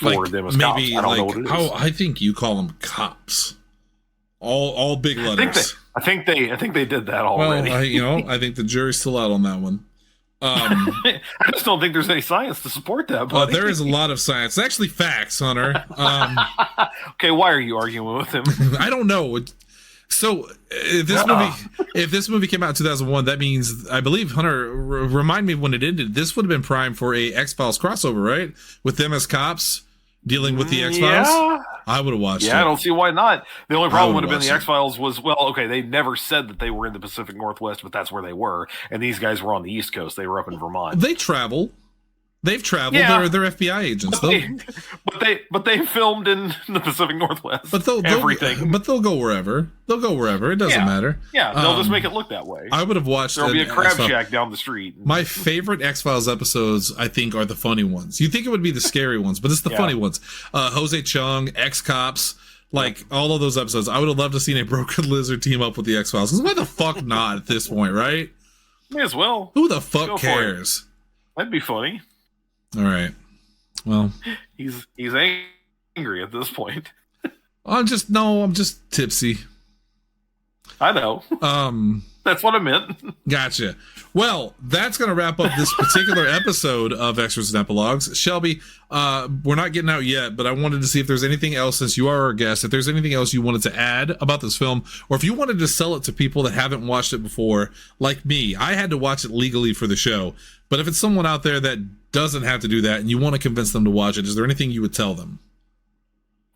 for them as cops. I don't know what it is. I think you call them cops. All big letters. I think they did that already. Well, I think the jury's still out on that one. I just don't think there's any science to support that. But there is a lot of science. It's actually facts, Hunter. Okay, why are you arguing with him? I don't know. So if this movie came out in 2001, that means, I believe, Hunter, remind me when it ended. This would have been prime for a X-Files crossover, right? With them as cops dealing with the X-Files. Yeah. I would have watched it. Yeah, I don't see why not. The only problem would have been the X-Files was, they never said that they were in the Pacific Northwest, but that's where they were. And these guys were on the East Coast. They were up in Vermont. They travel. They've traveled. Yeah. They're FBI agents. But they filmed in the Pacific Northwest. But they'll go wherever. They'll go wherever. It doesn't matter. Yeah, they'll just make it look that way. I would have watched. There'll be a crab shack down the street. My favorite X-Files episodes, I think, are the funny ones. You think it would be the scary ones, but it's the funny ones. Jose Chung, X-Cops, like all of those episodes. I would have loved to seen a Broken Lizard team up with the X-Files. Because why the fuck not at this point, right? May as well. Who the fuck cares? That'd be funny. All right. Well, he's angry at this point. I'm just tipsy. I know. That's what I meant. Gotcha. Well, that's going to wrap up this particular episode of Extras and Epilogues. Shelby, we're not getting out yet, but I wanted to see if there's anything else, since you are our guest, if there's anything else you wanted to add about this film, or if you wanted to sell it to people that haven't watched it before, like me. I had to watch it legally for the show. But if it's someone out there that doesn't have to do that and you want to convince them to watch it, is there anything you would tell them?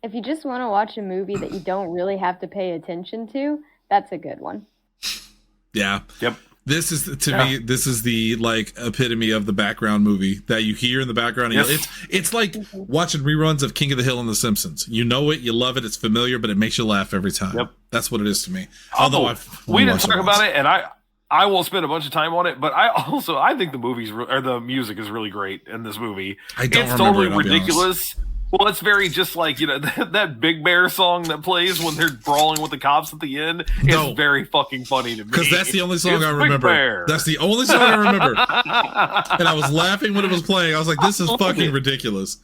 If you just want to watch a movie that you don't really have to pay attention to, that's a good one. Yeah. Yep. This is me. This is the like epitome of the background movie that you hear in the background. Yes. It's like watching reruns of King of the Hill and The Simpsons. You know it, you love it, it's familiar, but it makes you laugh every time. Yep. That's what it is to me. Although we didn't talk about it, and I won't spend a bunch of time on it, but I think the music is really great in this movie. It's totally ridiculous. Well, it's very just like, that Big Bear song that plays when they're brawling with the cops at the end. It's very fucking funny to me. Because that's the only song I remember. That's the only song I remember. And I was laughing when it was playing. I was like, this is fucking ridiculous.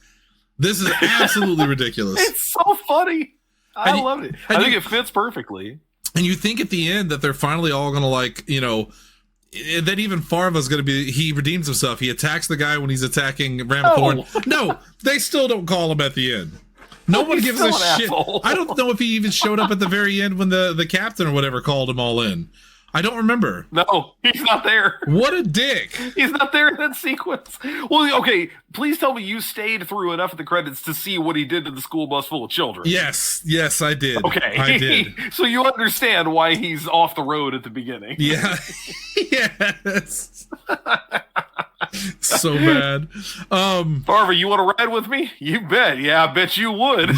This is absolutely ridiculous. It's so funny. I love it. I think it fits perfectly. And you think at the end that they're finally all going to that even Farva's going to be, he redeems himself. He attacks the guy when he's attacking Ramathorn. No, they still don't call him at the end. No one gives a shit. Asshole. I don't know if he even showed up at the very end when the captain or whatever called him all in. I don't remember. No, he's not there. What a dick. He's not there in that sequence. Well, okay, please tell me you stayed through enough of the credits to see what he did to the school bus full of children. Yes, I did. Okay. I did. So you understand why he's off the road at the beginning. Yeah. Yes. So bad. Farva, you want to ride with me? You bet. Yeah, I bet you would.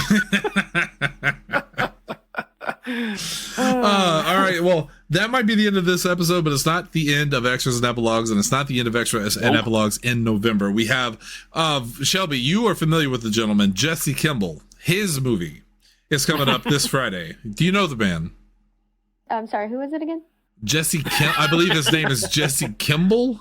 All right, well, that might be the end of this episode, but it's not the end of Extras and Epilogues, and it's not the end of Extras and Epilogues in November. We have Shelby, you are familiar with the gentleman Jesse Kimball. His movie is coming up this Friday. Do you know the man? I'm sorry, who is it again? Jesse I believe his name is Jesse Kimball.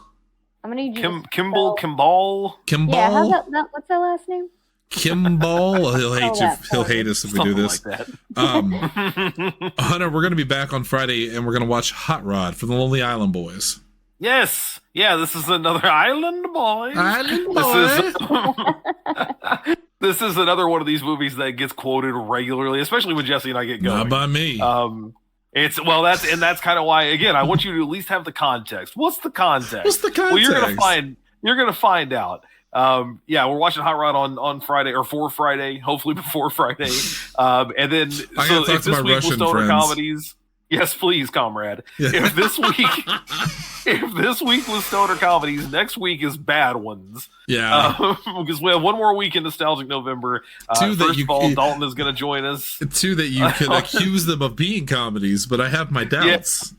I'm gonna need you Kimball. Yeah, what's that last name? Kimball. He'll hate you. He'll hate us if we do this. Like that. Hunter, we're going to be back on Friday, and we're going to watch Hot Rod from the Lonely Island Boys. Yes. Yeah, this is another Island Boys. This is another one of these movies that gets quoted regularly, especially when Jesse and I get going. Not by me. That's kind of why, again, I want you to at least have the context. What's the context? Well, you're gonna find out. We're watching Hot Rod on Friday, or for Friday, hopefully before Friday. And then if this week was Stoner Comedies, yes, please, comrade. Yeah. If this week was Stoner Comedies, next week is Bad Ones. Yeah, because we have one more week in Nostalgic November. First of all, Dalton is going to join us. Two, that you can accuse them of being comedies, but I have my doubts.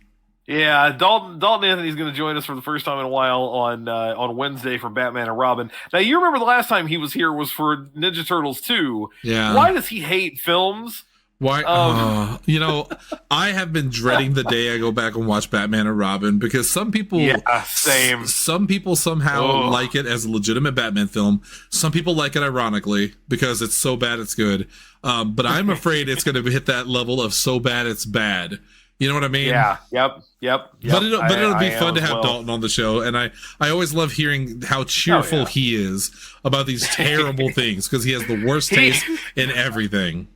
Yeah, Dalton Anthony's going to join us for the first time in a while on Wednesday for Batman and Robin. Now, you remember the last time he was here was for Ninja Turtles 2. Yeah. Why does he hate films? Why? I have been dreading the day I go back and watch Batman and Robin, because some people, same. Some people somehow like it as a legitimate Batman film. Some people like it ironically because it's so bad it's good. But I'm afraid it's going to hit that level of so bad it's bad. You know what I mean? Yeah. Yep. But it'll be fun to have Dalton on the show, and I always love hearing how cheerful he is about these terrible things, because he has the worst taste in everything.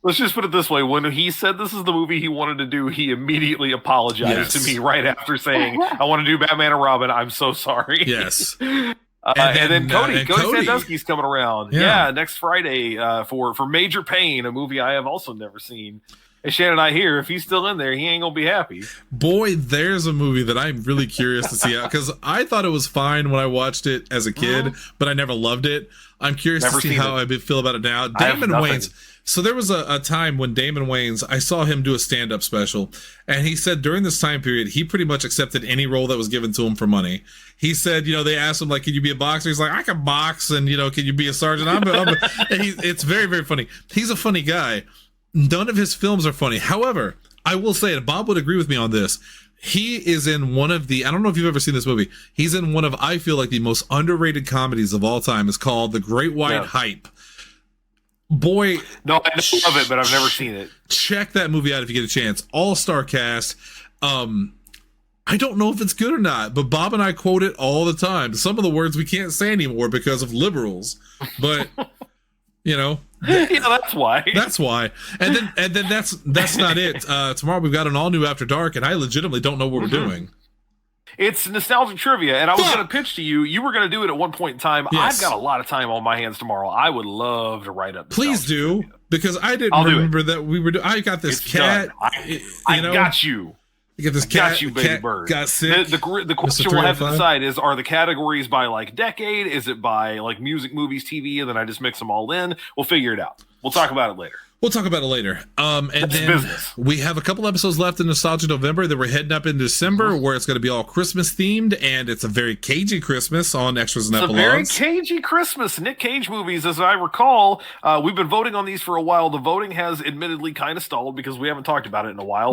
Let's just put it this way. When he said this is the movie he wanted to do, he immediately apologized to me right after saying, I want to do Batman and Robin. I'm so sorry. Yes. And then Cody Sandusky's coming around. Yeah, next Friday for Major Pain, a movie I have also never seen. And Shannon, I hear if he's still in there, he ain't gonna be happy. Boy, there's a movie that I'm really curious to see out, because I thought it was fine when I watched it as a kid, but I never loved it. I'm curious to see how I feel about it now. Damon Wayans. So there was a time when Damon Wayans, I saw him do a stand-up special, and he said during this time period, he pretty much accepted any role that was given to him for money. He said, they asked him, like, can you be a boxer? He's like, I can box, and, can you be a sergeant? And it's very, very funny. He's a funny guy. None of his films are funny. However, I will say it, Bob would agree with me on this. He is in one of the, I don't know if you've ever seen this movie. He's in one of, I feel like, the most underrated comedies of all time. It's called The Great White Hype. Boy. No, I know of it, but I've never seen it. Check that movie out if you get a chance. All-star cast. I don't know if it's good or not, but Bob and I quote it all the time. Some of the words we can't say anymore because of liberals. But, yeah, that's why. That's why. And then that's not it. Tomorrow we've got an all new After Dark, and I legitimately don't know what we're doing. It's nostalgic trivia, and I was going to pitch to you. You were going to do it at one point in time. Yes. I've got a lot of time on my hands tomorroll. I would love to write up. Please do, because I didn't remember that we were doing. I got this cat. I got you. You get this cat. Got you, baby bird. Got sick. The question we'll have to decide is: are the categories by like decade? Is it by like music, movies, TV? And then I just mix them all in. We'll figure it out. We'll talk about it later. And then business. We have a couple episodes left in Nostalgia November. Then we're heading up in December, where it's going to be all Christmas themed, and it's a very cagey Christmas on Extras and Epilogues. It's a very cagey Christmas. Nick Cage movies, as I recall, we've been voting on these for a while. The voting has admittedly kind of stalled because we haven't talked about it in a while.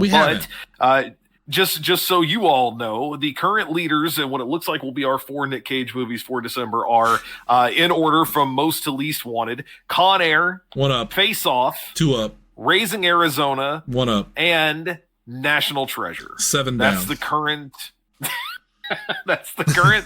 Just so you all know, the current leaders and what it looks like will be our 4 Nick Cage movies for December are in order from most to least wanted: Con Air, 1 up; Face Off, 2 up; Raising Arizona, 1 up; and National Treasure, 7 down. That's the current. That's the current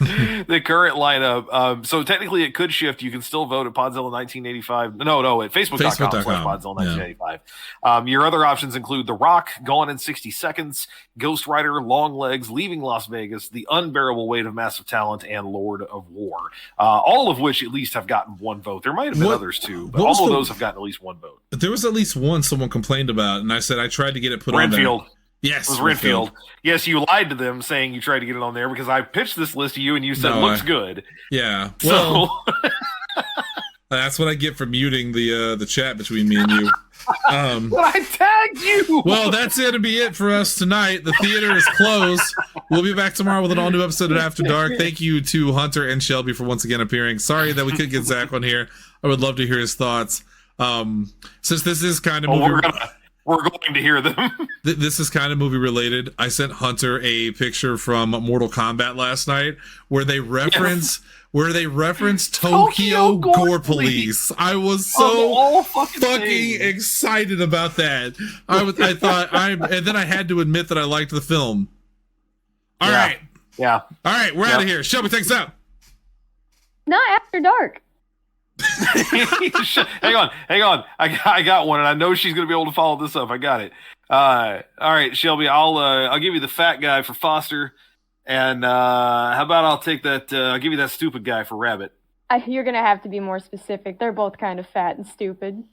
lineup. So technically it could shift. You can still vote at Podzilla 1985. No, at Facebook.com/Podzilla1985. Your other options include The Rock, Gone in 60 Seconds, Ghost Rider, Long Legs, Leaving Las Vegas, The Unbearable Weight of Massive Talent, and Lord of War. All of which at least have gotten 1 vote. There might have been others too, but all of those have gotten at least 1 vote. There was at least one someone complained about, and I said I tried to get it put on there. Yes, it was Renfield. Yes, you lied to them saying you tried to get it on there because I pitched this list to you and you said looks good. Yeah, well, that's what I get for muting the chat between me and you. But I tagged you. Well, that's it'll be it for us tonight. The theater is closed. We'll be back tomorrow with an all new episode of After Dark. Thank you to Hunter and Shelby for once again appearing. Sorry that we couldn't get Zach on here. I would love to hear his thoughts. Since this is kind of we're going to hear them. This is kind of movie related. I sent Hunter a picture from Mortal Kombat last night where they reference Tokyo Gore Police. I was so fucking excited about that. And then I had to admit that I liked the film. All right. Yeah. All right, we're out of here. Shelby, take us out. Not After Dark. Hang on. I got one, and I know she's going to be able to follow this up. I got it. All right, Shelby. I'll give you the fat guy for Foster, and how about I'll take that? I'll give you that stupid guy for Rabbit. You're gonna have to be more specific. They're both kind of fat and stupid.